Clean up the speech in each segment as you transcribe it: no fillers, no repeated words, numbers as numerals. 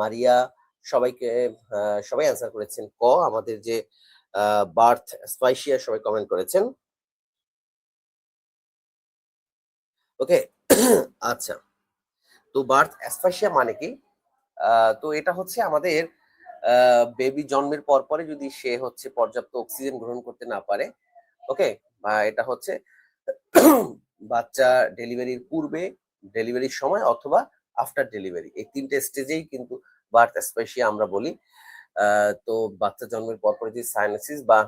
মারিয়া, সবাইকে সবাই অ্যান্সার করেছেন ক। আমাদের যে বার্থ স্পাইসিয়া সবাই কমেন্ট করেছেন। ওকে। আচ্ছা, তো বার্থ অ্যাসফাইসিয়া মানে কি? তো এটা হচ্ছে আমাদের বেবি জন্মের পরে যদি সে হচ্ছে পর্যাপ্ত অক্সিজেন গ্রহণ করতে না পারে, ওকে, বা এটা হচ্ছে বাচ্চা ডেলিভারির পূর্বে, ডেলিভারির সময় অথবা আফটার ডেলিভারি, এই ৩টে স্টেজেই কিন্তু বার্থ অ্যাসফাইসিয়া আমরা বলি। তো বাচ্চা জন্মের পর যদি সাইনোসিস বা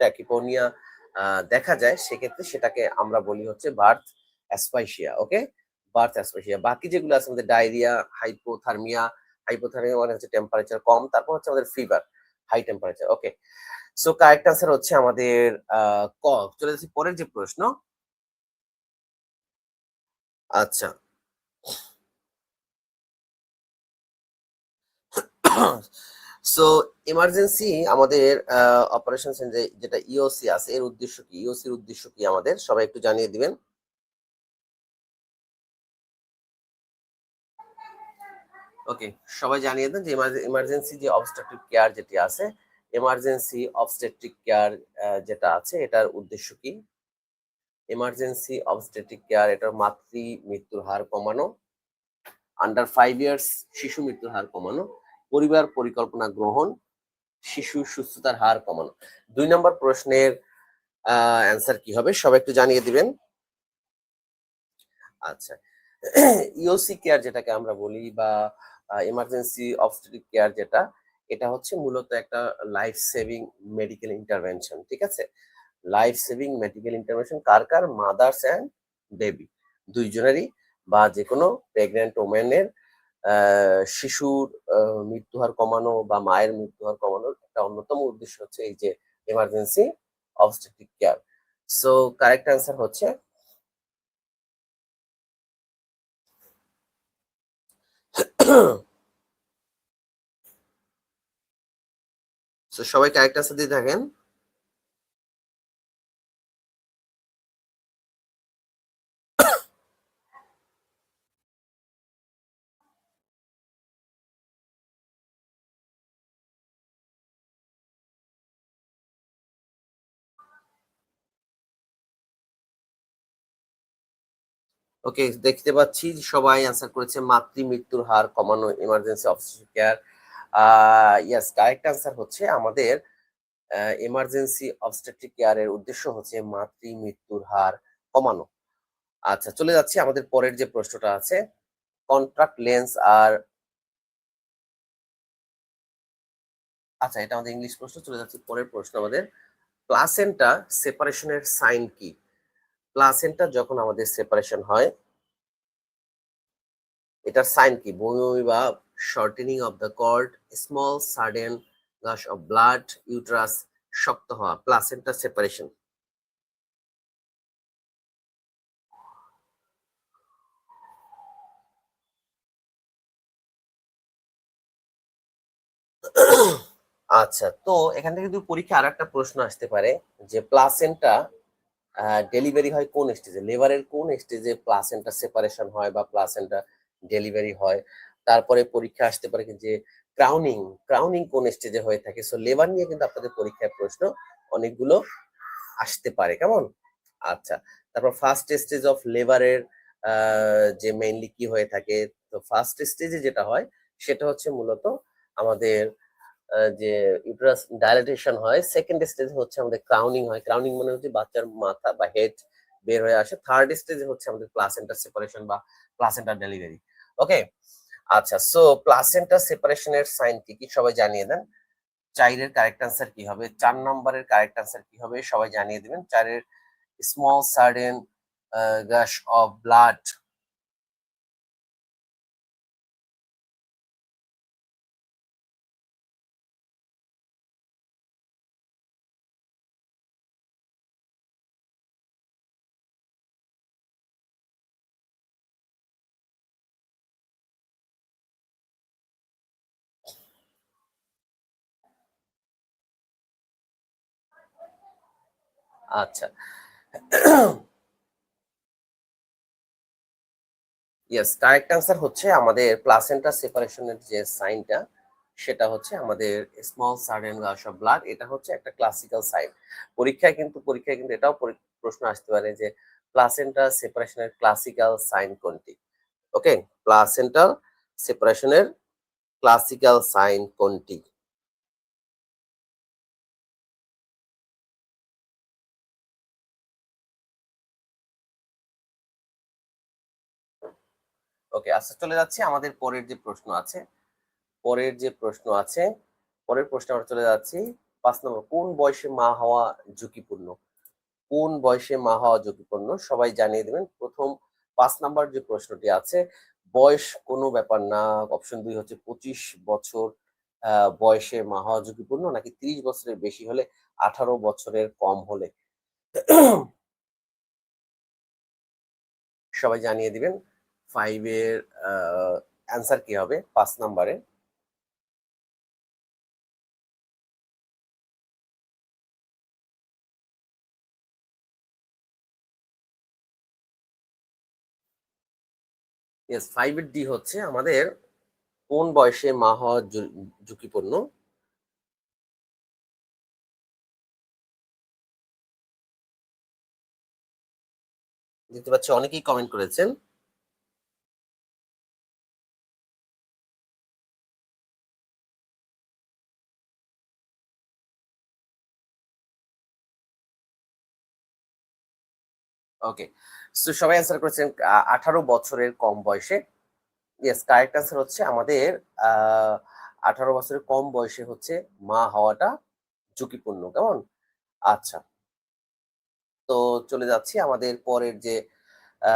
ট্যাকিপোনিয়া দেখা যায়, সেক্ষেত্রে সেটাকে আমরা বলি হচ্ছে বার্থ অ্যাসফাইসিয়া। ওকে, বার্থ অ্যাসফাইসিয়া। বাকি যেগুলো আছে আমাদের ডায়রিয়া, হাইপোথার্মিয়া, হাইপোথার্মিয়া মানে হচ্ছে টেম্পারেচার কম, তারপর হচ্ছে আমাদের ফিভার, হাই টেম্পারেচার। ওকে, সো কারেক্ট আনসার হচ্ছে আমাদের ক। চলে যাচ্ছি পরের যে প্রশ্ন। আচ্ছা, সো ইমার্জেন্সি আমাদের অপারেশন যেটা ইওসি আছে, এর উদ্দেশ্য কি? ইওসির উদ্দেশ্য কি আমাদের সবাই একটু জানিয়ে দিবেন। ওকে, সবাই জানিয়ে দেন যে ইমার্জেন্সি যে অবস্ট্রাকটিভ কেয়ার যেটি আছে, এমার্জেন্সি অবস্টেট্রিক কেয়ার যেটা আছে, এটার উদ্দেশ্য কি? এমার্জেন্সি অবস্টেট্রিক কেয়ার এটার মাতৃ মৃত্যুর হার কমানো, আন্ডার 5 ইয়ার্স শিশু মৃত্যুর হার কমানো, পরিবার পরিকল্পনা গ্রহণ, শিশু সুস্থতার হার কমানো। 2 নম্বর প্রশ্নের অ্যান্সার কি হবে সবাই একটু জানিয়ে দিবেন। আচ্ছা, ইওসি কেয়ার যেটাকে আমরা বলি বা এমার্জেন্সি অবস্টেট্রিক কেয়ার যেটা, এটা হচ্ছে মূলত একটা লাইফ সেভিং মেডিকেল ইন্টারভেনশন। ঠিক আছে, লাইফ সেভিং মেডিকেল ইন্টারভেনশন কার কার? মাদার্স অ্যান্ড বেবি, দুইজনেরই, বা যে কোনো প্রেগনেন্ট ওমেনের শিশুর মৃত্যুহার কমানো বা মায়ের মৃত্যুহার কমানোর একটা অন্যতম উদ্দেশ্য হচ্ছে এই যে emergency obstetric care. So correct answer হচ্ছে তো সবাই কারেক্ট আনসার দিয়ে থাকেন। ওকে, দেখতে পাচ্ছি যে সবাই অ্যান্সার করেছে মাতৃ মৃত্যুর হার কমানো, emergency obstetric care. Yes, correct answer হচ্ছে আমাদের এমার্জেন্সি অবস্টেট্রিক কেয়ারের উদ্দেশ্য হচ্ছে মাতৃ মৃত্যুর হার কমানো। আচ্ছা, চলে যাচ্ছি আমাদের পরের যে প্রশ্নটা আছে। কন্ট্রাক্ট লেন্স আর, আচ্ছা এটা আমাদের ইংলিশ প্রশ্ন। চলে যাচ্ছি পরের প্রশ্ন আমাদের। প্লাসেন্টা সেপারেশনের সাইন কি? প্লাসেন্টা যখন আমাদের সেপারেশন হয়, এটার সাইন কি? বমি বমি ভাব, shortening of the cord, small sudden gush of blood, uterus শক্ত হওয়া, প্লাসেন্টা সেপারেশন। আচ্ছা, তো এখান থেকে কিন্তু পরীক্ষা আর একটা প্রশ্ন আসতে পারে যে প্লাসেন্টা ডেলিভারি হয় কোন স্টেজে, লেবারের কোন স্টেজে প্লাসেন্টা সেপারেশন হয় বা প্লাসেন্টা ডেলিভারি হয়। তারপরে পরীক্ষা আসতে পারে যে ক্রাউনিং, ক্রাউনিং কোন স্টেজে হয়ে থাকে। সো লেবার নিয়ে কিন্তু আপনাদের পরীক্ষায় প্রশ্ন অনেকগুলো আসতে পারে, কেমন? আচ্ছা, তারপর ফার্স্ট স্টেজ অফ লেবারের যে মেইনলি কি হয়ে থাকে। তো ফার্স্ট স্টেজে যেটা হয় সেটা হচ্ছে মূলত আমাদের যে ইউটেরাস ডাইলেটেশন হয়। সেকেন্ড স্টেজে হচ্ছে আমাদের ক্রাউনিং হয়। ক্রাউনিং মানে হচ্ছে বাচ্চার মাথা বা হেড বের হয়ে আসে। থার্ড স্টেজে হচ্ছে আমাদের প্লাসেন্টা সেপারেশন বা প্লাসেন্টা ডেলিভারি। ওকে, আচ্ছা, সো প্লাসেন্টা সেপারেশনের সাইন কি কি সবাই জানিয়ে দেন। 4 এর কারেক্ট আনসার কি হবে? 4 নম্বরের কারেক্ট আনসার কি হবে সবাই জানিয়ে দিবেন। 4 এর small sudden gush of blood. আচ্ছা, ইয়েস, কারেক্ট অ্যান্সার হচ্ছে আমাদের প্লাসেন্টা সেপারেশনের যে সাইনটা, সেটা হচ্ছে আমাদের স্মল সার্টেন গাশ অফ ব্লাড। এটা হচ্ছে একটা ক্লাসিক্যাল সাইন। পরীক্ষায় কিন্তু এটাও প্রশ্ন আসতে পারে যে প্লাসেন্টা সেপারেশনের ক্লাসিক্যাল সাইন কোনটি? ওকে, প্লাসেন্টাল সেপারেশনের ক্লাসিক্যাল সাইন কোনটি? ওকে, আচ্ছা চলে যাচ্ছি আমাদের পরের যে প্রশ্ন আছে। পরের যে প্রশ্ন আছে, পরের প্রশ্নে আমরা চলে যাচ্ছি ৫ নম্বর। কোন বয়সে মা হওয়া ঝুঁকিপূর্ণ? কোন বয়সে মা হওয়া ঝুঁকিপূর্ণ? সবাই জানিয়ে দেবেন। ৫ নাম্বার যে প্রশ্নটি আছে, বয়স কোনো ব্যাপার না। অপশন ২ হচ্ছে ২৫ বছর আ বয়সে মা হওয়া ঝুঁকিপূর্ণ নাকি ৩০ বছরের বেশি হলে, ১৮ বছরের কম হলে? সবাই জানিয়ে দিবেন। ৫ এর আ অ্যান্সার কি হবে ৫ নাম্বারে? ইয়েস, ৫ এর ডি হচ্ছে আমাদের কোন বয়সে মা হওয়া ঝুঁকিপূর্ণ? দেখতে পাচ্ছি অনেকেই কমেন্ট করেছেন। ওকে। সো সবাই অ্যান্সার করেছেন ১৮ বছরের কম বয়সে। ইয়েস, কারেক্ট অ্যান্সার হচ্ছে আমাদের আ ১৮ বছরের কম বয়সে হচ্ছে মা হওয়াটা ঝুঁকিপূর্ণ। কেমন? আচ্ছা। তো চলে যাচ্ছি আমাদের পরের যে আ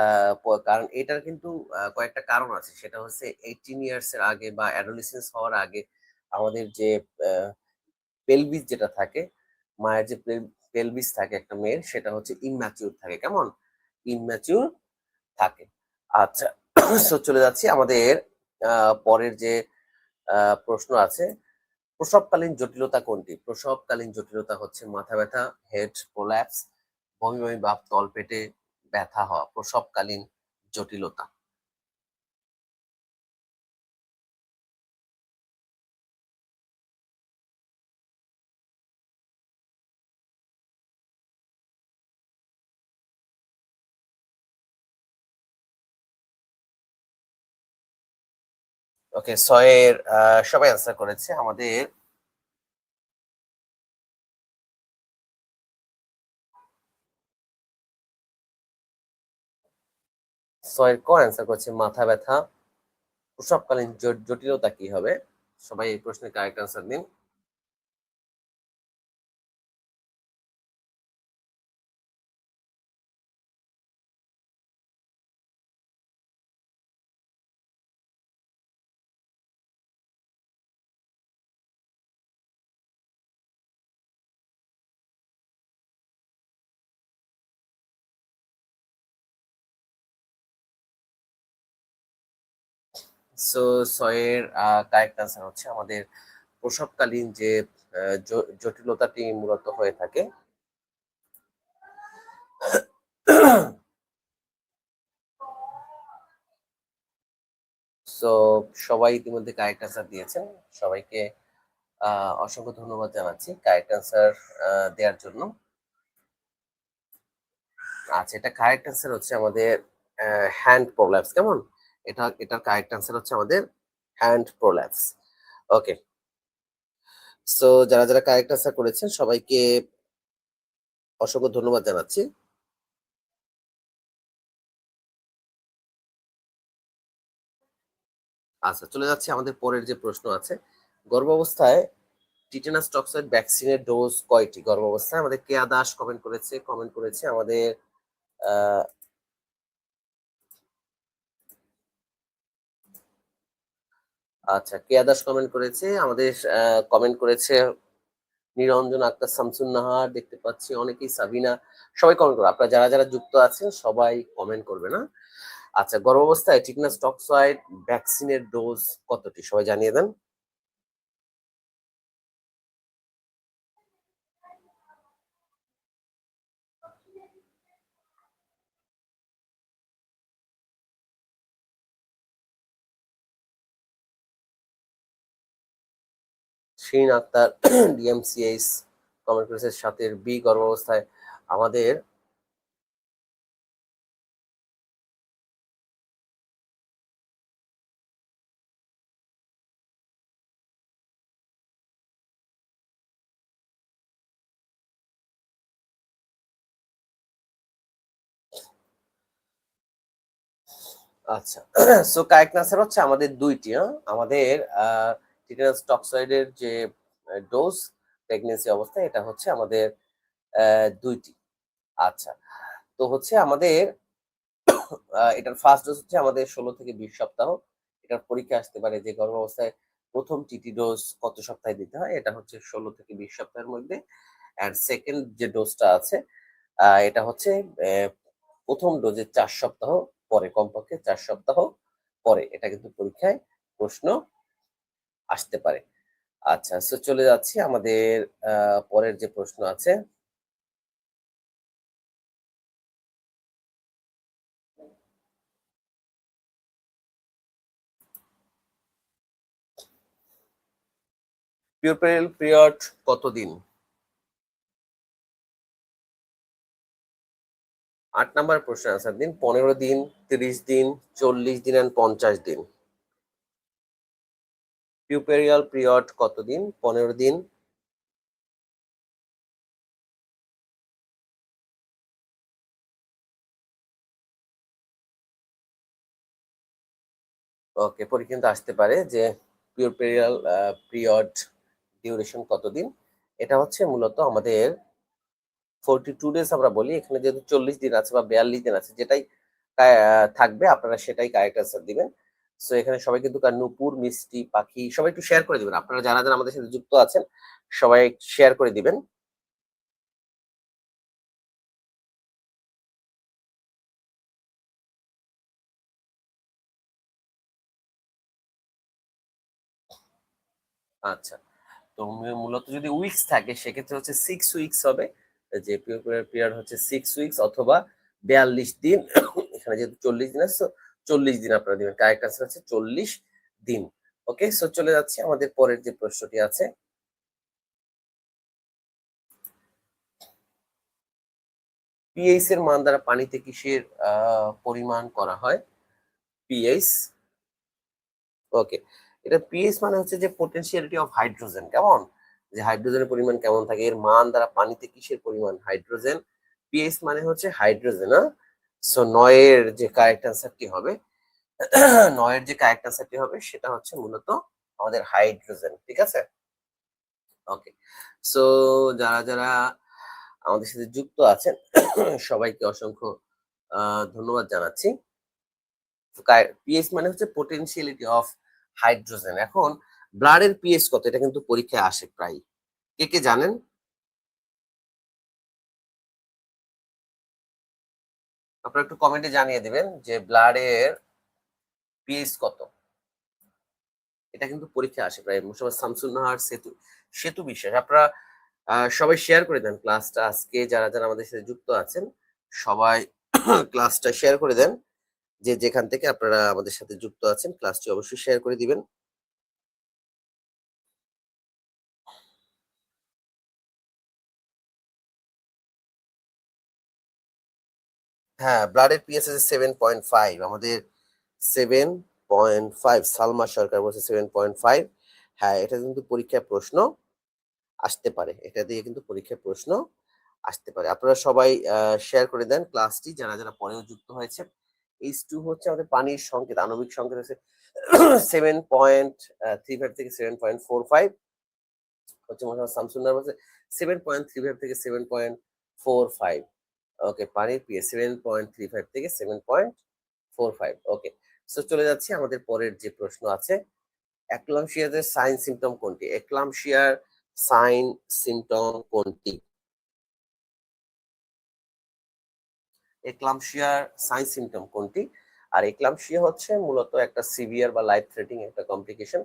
কারণ এটার কিন্তু কয়েকটা কারণ আছে। সেটা হচ্ছে 18 ইয়ার্স এর আগে বা অ্যাডোলেসেন্স হওয়ার আগে আমাদের যে আ পেলভিস যেটা থাকে, মায়ের যে পেলভিস থাকে একটা মেয়ের, সেটা হচ্ছে ইম্যাচিউর থাকে। কেমন? ইম্যাচিউর থাকে। আচ্ছা। সো চলে যাচ্ছি আমাদের আ পরের যে আ প্রশ্ন আছে। প্রসবকালীন জটিলতা কোনটি? প্রসবকালীন জটিলতা হচ্ছে মাথা ব্যথা, হেড প্রোল্যাপস, বমি, বমি ভাব, তলপেটে ব্যথা হওয়া। প্রসবকালীন জটিলতা। ওকে, ৬ এর সবাই অ্যান্সার করেছে। আমাদের ৬ এর ক অ্যান্সার করেছে মাথা ব্যথা। প্রসবকালীন জটিলতা কি হবে? সবাই এই প্রশ্নের কারেক্ট অ্যান্সার দিন। সো ৬ এর কারেক্ট অ্যান্সার হচ্ছে আমাদের প্রসবকালীন যে জটিলতাটি মূলত হয়ে থাকে। সো সবাই ইতিমধ্যে কারেক্ট অ্যান্সার দিয়েছেন। সবাইকে আ অসংখ্য ধন্যবাদ জানাচ্ছি কারেক্ট অ্যান্সার দেয়ার জন্য। আচ্ছা, এটা কারেক্ট অ্যান্সার হচ্ছে আমাদের হ্যান্ড প্রোল্যাপস। কেমন? এটার কারেক্ট অ্যান্সার হচ্ছে আমাদের হ্যান্ড প্রোল্যাপস। ওকে। সো যারা কারেক্ট অ্যান্সার করেছেন সবাইকে অসংখ্য ধন্যবাদ জানাচ্ছি। আচ্ছা, চলে যাচ্ছি আমাদের পরের যে প্রশ্ন আছে। গর্ভাবস্থায় টিটেনাস টক্সয়েড ভ্যাকসিনের ডোজ কয়টি? গর্ভাবস্থায় আমাদের কেয়া দাস কমেন্ট করেছে আমাদের আ আচ্ছা, কেয়া দাস কমেন্ট করেছে। আমাদের কমেন্ট করেছে নিরঞ্জন আক্তার, শামসুন নাহার দেখতে পাচ্ছি অনেকেই, সাবিনা। সবাই কমেন্ট করবে। আপনারা যারা যুক্ত আছেন সবাই কমেন্ট করবেন, হ্যাঁ? আচ্ছা, গর্ভাবস্থায় টিটেনাস টক্সয়েড ভ্যাকসিনের ডোজ কতটি? সবাই জানিয়ে দেন। শিরিন আক্তার ডিএমসিএস কমেন্ট করেছে 7 বি গর্ভাবস্থায় আমাদের আচ্ছা সো কারেক্ট আনসার হচ্ছে আমাদের দুইটি। আমাদের টিটেনাস টক্সয়েডের যে ডোজ প্রেগনেন্সি অবস্থায় এটা হচ্ছে আমাদের দুইটি। আচ্ছা তো হচ্ছে আমাদের এটার ফার্স্ট ডোজ হচ্ছে আমাদের 16 থেকে 20 সপ্তাহ। এটার পরীক্ষা আসতে পারে যে গর্ভাবস্থায় প্রথম টিটি ডোজ কত সপ্তাহে দিতে হয়, এটা হচ্ছে 16 থেকে 20 সপ্তাহের মধ্যে। অ্যান্ড সেকেন্ড যে ডোজটা আছে এটা হচ্ছে প্রথম ডোজের 4 সপ্তাহ পরে, কমপক্ষে 4 সপ্তাহ পরে এটা কিন্তু পরীক্ষায় প্রশ্ন আসতে পারে। আচ্ছা সো চলে যাচ্ছি আমাদের পরের যে প্রশ্ন আছে। পিউরপেরিয়াল পিরিয়ড কতদিন? 8 নাম্বার প্রশ্ন আনসার দিন। 15 দিন, 30 দিন, 40 দিন এন্ড 50 দিন। পিউপেরিয়াল পিরিয়ড কতদিন? 15 দিন। ওকে, পরীক্ষা কিন্তু আসতে পারে যে পিউরপেরিয়াল পিরিয়ড ডিউরেশন কতদিন। এটা হচ্ছে মূলত আমাদের 42 ডেজ আমরা বলি, এখানে যেহেতু 40 দিন আছে বা 42 দিন আছে, যেটাই থাকবে আপনারা সেটাই কারেক্ট আনসার দিবেন। সো এখানে সবাই কিন্তু নূপুর, মিষ্টি, পাখি সবাই একটু শেয়ার করে দিবেন। আপনারা যারা যারা আমাদের সাথে যুক্ত আছেন সবাই শেয়ার করে দিবেন। আচ্ছা তো মূলত যদি উইকস থাকে সেক্ষেত্রে হচ্ছে 6 উইকস হবে, যে পিরিয়ড হচ্ছে 6 উইকস অথবা 42 দিন। এখানে যেহেতু 40 দিন আছে, 40 দিন আপনারা দিবেন। কারেক্ট আনসার হচ্ছে 40 দিন। ওকে, সো চলে যাচ্ছি আমাদের পরের যে প্রশ্নটি আছে। পিএইচ এর মান দ্বারা পানিতে কিসের পরিমাণ করা হয়? পিএইচ, ওকে, এটা পিএইচ মানে হচ্ছে যে পটেনশিয়ালিটি অফ হাইড্রোজেন, কেমন, যে হাইড্রোজেনের পরিমাণ কেমন থাকে, এর মান দ্বারা পানিতে কিসের পরিমাণ? হাইড্রোজেন। পিএইচ মানে হচ্ছে হাইড্রোজেন। সো 9-এর যে কারেক্ট আনসারটি হবে 9-এর যে কারেক্ট আনসারটি হবে সেটা হচ্ছে মূলত আমাদের হাইড্রোজেন। ঠিক আছে, ওকে। সো যারা যারা আমাদের সাথে যুক্ত আছেন সবাইকে অসংখ্য ধন্যবাদ জানাচ্ছি। পিএইচ মানে হচ্ছে পটেনশিয়ালিটি অফ হাইড্রোজেন। এখন ব্লাডের পিএইচ কত, এটা কিন্তু পরীক্ষায় আসে প্রায়, কে কে জানেন? আপনারা একটু কমেন্টে জানিয়ে দিবেন যে ব্লাডের পিএইচ কত। এটা কিন্তু পরীক্ষায় আসে প্রায়। মোসাম্মদ শামসুন নাহার, সেতু সেতু বিশ্বাস, আপনারা সবাই শেয়ার করে দেন ক্লাসটা। আজকে যারা যারা আমাদের সাথে যুক্ত আছেন সবাই ক্লাসটা শেয়ার করে দেন। যে যেখান থেকে আপনারা আমাদের সাথে যুক্ত আছেন ক্লাসটি অবশ্যই শেয়ার করে দিবেন। হ্যাঁ, ব্লাডের পিএইচ আছে 7.5, আমাদের 7.5। সালমা সরকার বলছে 7.5। হ্যাঁ, এটা কিন্তু পরীক্ষায় প্রশ্ন আসতে পারে, এটা দিয়ে কিন্তু পরীক্ষায় প্রশ্ন আসতে পারে। আপনারা সবাই শেয়ার করে দেন ক্লাসটি, যারা যারা পরেও যুক্ত হয়েছে। H2 হচ্ছে আমাদের পানির সংকেত, আণবিক সংকেত হচ্ছে 7.35 থেকে 7.45। হচ্ছে মোহাম্মদ শামসুন্নাহর বলছে 7.35 থেকে 7.45। ওকে, পানির পিএইচ 7.35 থেকে 7.45। ওকে, সো চলে যাচ্ছি আমাদের পরের যে প্রশ্ন আছে। একলামশিয়ার সাইন সিমটম কোনটি? একলামশিয়ার সাইন সিমটম কোনটি? একলামশিয়ার সাইন সিমটম কোনটি? আর একলামশিয়া হচ্ছে মূলত একটা সিভিয়ার বা লাইফ থ্রেটিং একটা কমপ্লিকেশন।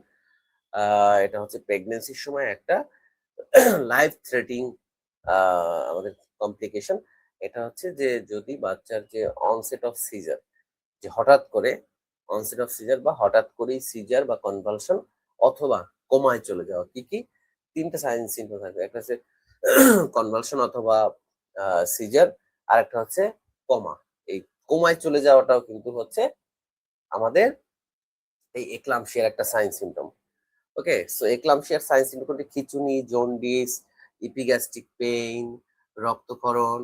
এটা হচ্ছে প্রেগন্যান্সির সময় একটা লাইফ থ্রেটিং আমাদের কমপ্লিকেশন। এটা হচ্ছে যে যদি বাচ্চার যে অনসেট অফ সিজার, যে হঠাৎ করে অনসেট অফ সিজার বা হঠাৎ করেই সিজার বা কনভালশন অথবা কোমায় চলে যাওয়া, কি কি তিনটা সাইন সিম্পটম থাকবে, একটা হচ্ছে কনভালশন অথবা সিজার, আর একটা হচ্ছে কমা। এই কোমায় চলে যাওয়াটাও কিন্তু হচ্ছে আমাদের এই এক্লাম্পসিয়ার একটা সাইন সিম্পটম। ওকে, সো এক্লাম্পসিয়ার সাইন সিম্পটম কোনটি? খিঁচুনি, জন্ডিস, ইপিগ্যাস্ট্রিক পেইন, রক্তক্ষরণ।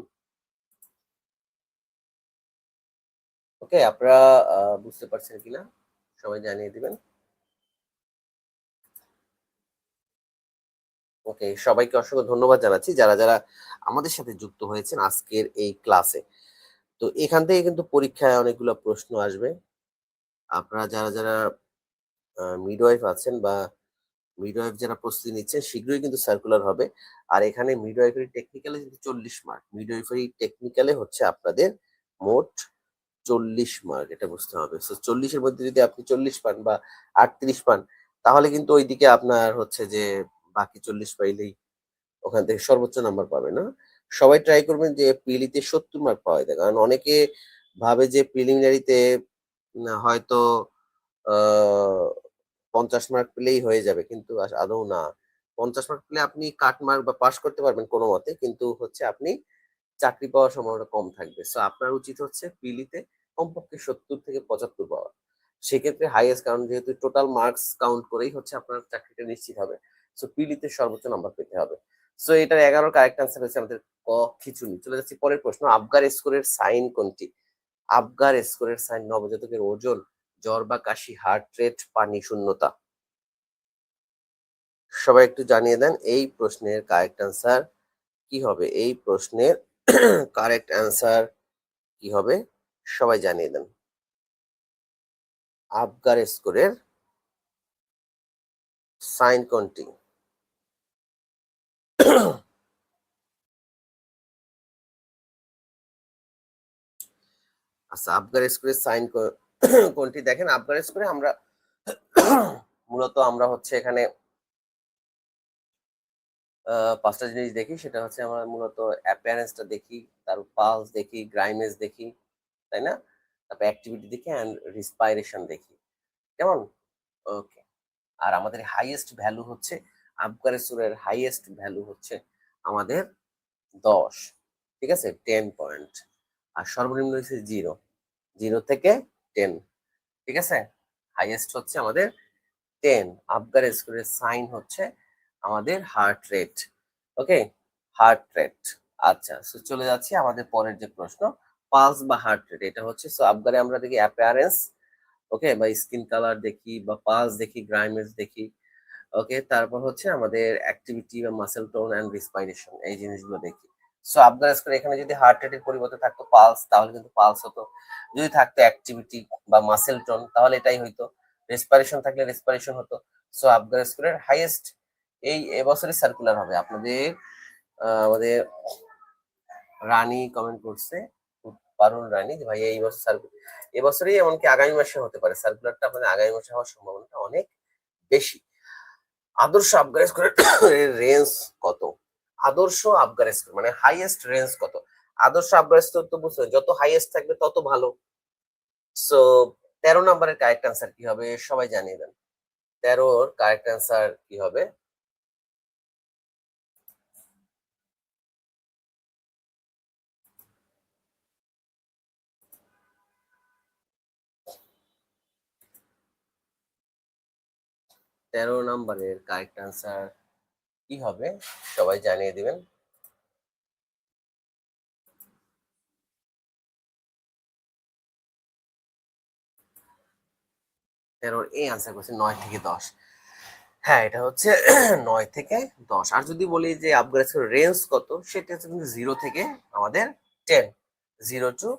ওকে, আপনারা বুঝতে পারছেন কিনা সবাই জানিয়ে দিবেন। ওকে, সবাইকে অসংখ্য ধন্যবাদ জানাচ্ছি যারা যারা আমাদের সাথে যুক্ত হয়েছেন আজকের এই ক্লাসে। তো এখান থেকে কিন্তু পরীক্ষায় অনেকগুলো প্রশ্ন আসবে। আপনারা যারা যারা মিডওয়াইফ আছেন বা মিডওয়াইফ যারা প্রস্তুতি নিচ্ছেন শীঘ্রই কিন্তু সার্কুলার হবে। আর এখানে মিডওয়াইফারি টেকনিক্যালে কিন্তু 40 মার্ক। মিডওয়াইফারি টেকনিক্যালে হচ্ছে আপনাদের মোট 40 মার্ক, এটা বুঝতে হবে। সো 40 এর মধ্যে যদি আপনি 40 পান বা 38 পান, তাহলে কিন্তু ওইদিকে আপনার হচ্ছে যে বাকি 40 পাইলেই ওখান থেকে সর্বোচ্চ নাম্বার পাবে না। সবাই ট্রাই করবেন যে প্রিলিতে 70 মার্ক পাওয়া যায়। কারণ অনেকে ভাবে যে প্রিলিমিনারিতে হয়তো আ 50 মার্ক পেলেই হয়ে যাবে। কিন্তু আদৌ না। 50 মার্ক পেলে আপনি কাট মার্ক বা পাস করতে পারবেন কোনমতে। কিন্তু হচ্ছে আপনি চাকরি পাওয়ার সম্ভাবনা কম থাকবে। সো আপনার উচিত হচ্ছে প্রিলিতে কমপক্ষে ৭০ থেকে ৭৫ পাওয়া। সেক্ষেত্রে হাইয়েস্ট, কারণ যেহেতু টোটাল মার্কস কাউন্ট করেই হচ্ছে আপনার চাকরিটা নিশ্চিত হবে। সো প্রিলিতে সর্বোচ্চ নাম্বার পেতে হবে। সো এটার ১১ কারেক্ট আনসার হচ্ছে আমাদের ক, খিঁচুনি। চলে যাচ্ছি পরের প্রশ্ন। আবগার স্কোরের সাইন কোনটি? আবগার স্কোরের সাইন নবজাতকের ওজন, জ্বর বা কাশি, হার্ট রেট, পানি শূন্যতা। সবাই একটু জানিয়ে দেন এই প্রশ্নের কারেক্ট আনসার কি হবে? এই প্রশ্নের কারেক্ট আনসার কি হবে? সবাই জানিয়ে দেন। আবগার স্কোরের সাইন কোনটি? আচ্ছা, আবগার স্কোরের সাইন কোনটি? দেখেন, আবগার স্কোরে আমরা মূলত আমরা হচ্ছে এখানে ৫ টা জিনিস দেখি। সেটা হচ্ছে আমরা মূলত অ্যাপিয়ারেন্সটা দেখি, তারপর পালস দেখি, গ্রাইনেস দেখি, তাই না? তারপর অ্যাক্টিভিটি দেখি অ্যান্ড রেসপিরেশন দেখি। কেমন? ওকে। আর আমাদের হাইয়েস্ট ভ্যালু হচ্ছে আবগার স্কোরের হাইয়েস্ট ভ্যালু হচ্ছে আমাদের ১০। ঠিক আছে? 10 পয়েন্ট। আর সর্বনিম্ন হচ্ছে 0। 0 থেকে 10। ঠিক আছে? হাইয়েস্ট হচ্ছে আমাদের 10। আবগার স্কোরের সাইন হচ্ছে আমাদের heart rate. Okay? Heart rate. আচ্ছা, সো চলে যাচ্ছি আমাদের পরের যে প্রশ্ন, পালস বা হার্ট রেট। এটা হচ্ছে, সো আবগারে আমরা দেখি অ্যাপিয়ারেন্স, ওকে, বা স্কিন কালার দেখি বা পালস দেখি, গ্রাইনেস দেখি। ওকে, তারপর হচ্ছে আমাদের অ্যাক্টিভিটি বা মাসেল টোন অ্যান্ড রেসপিরেশন, এই জিনিসগুলো দেখি। সো আবগার স্কোর এখানে যদি হার্ট রেটের পরিবর্তে থাকতো পালস, তাহলে কিন্তু পালস হতো। যদি থাকতো অ্যাক্টিভিটি বা মাসেল টোন, তাহলে এটাই হইতো। রেসপিরেশন থাকলে রেসপিরেশন হতো। সো আবগার স্কোরের হাইয়েস্ট এই এবছরই সার্কুলার হবে আপনাদের। আমাদের রানী কমেন্ট করছে, পারুল রানী, যে ভাই এই বছর সার্কুলার, এবছরই, এমনকি আগামী মাসে হতে পারে সার্কুলারটা, আপনাদের আগামী মাসে হওয়ার সম্ভাবনাটা অনেক বেশি। আদর্শ আবগার স্কোরের রেঞ্জ কত? আদর্শ আবগার স্কোর মানে হাইয়েস্ট রেঞ্জ কত? আদর্শ আবগার স্কোর তো বুঝছো, যত হাইয়েস্ট থাকবে তত ভালো। সো ১৩ নম্বরের কারেক্ট আনসার কি হবে? সবাই জানিয়ে দেন। ১৩ কারেক্ট আনসার কি হবে? ১৩ নম্বরের কারেক্ট আনসার কি হবে? সবাই জানিয়ে দিবেন। ১৩ এই আনসার করছে ৯ থেকে ১০। হ্যাঁ, এটা হচ্ছে ৯ থেকে ১০। আর যদি বলি যে আপগ্রেডের রেঞ্জ কত, সেটা হচ্ছে কিন্তু 0 থেকে আমাদের 10, 0 টু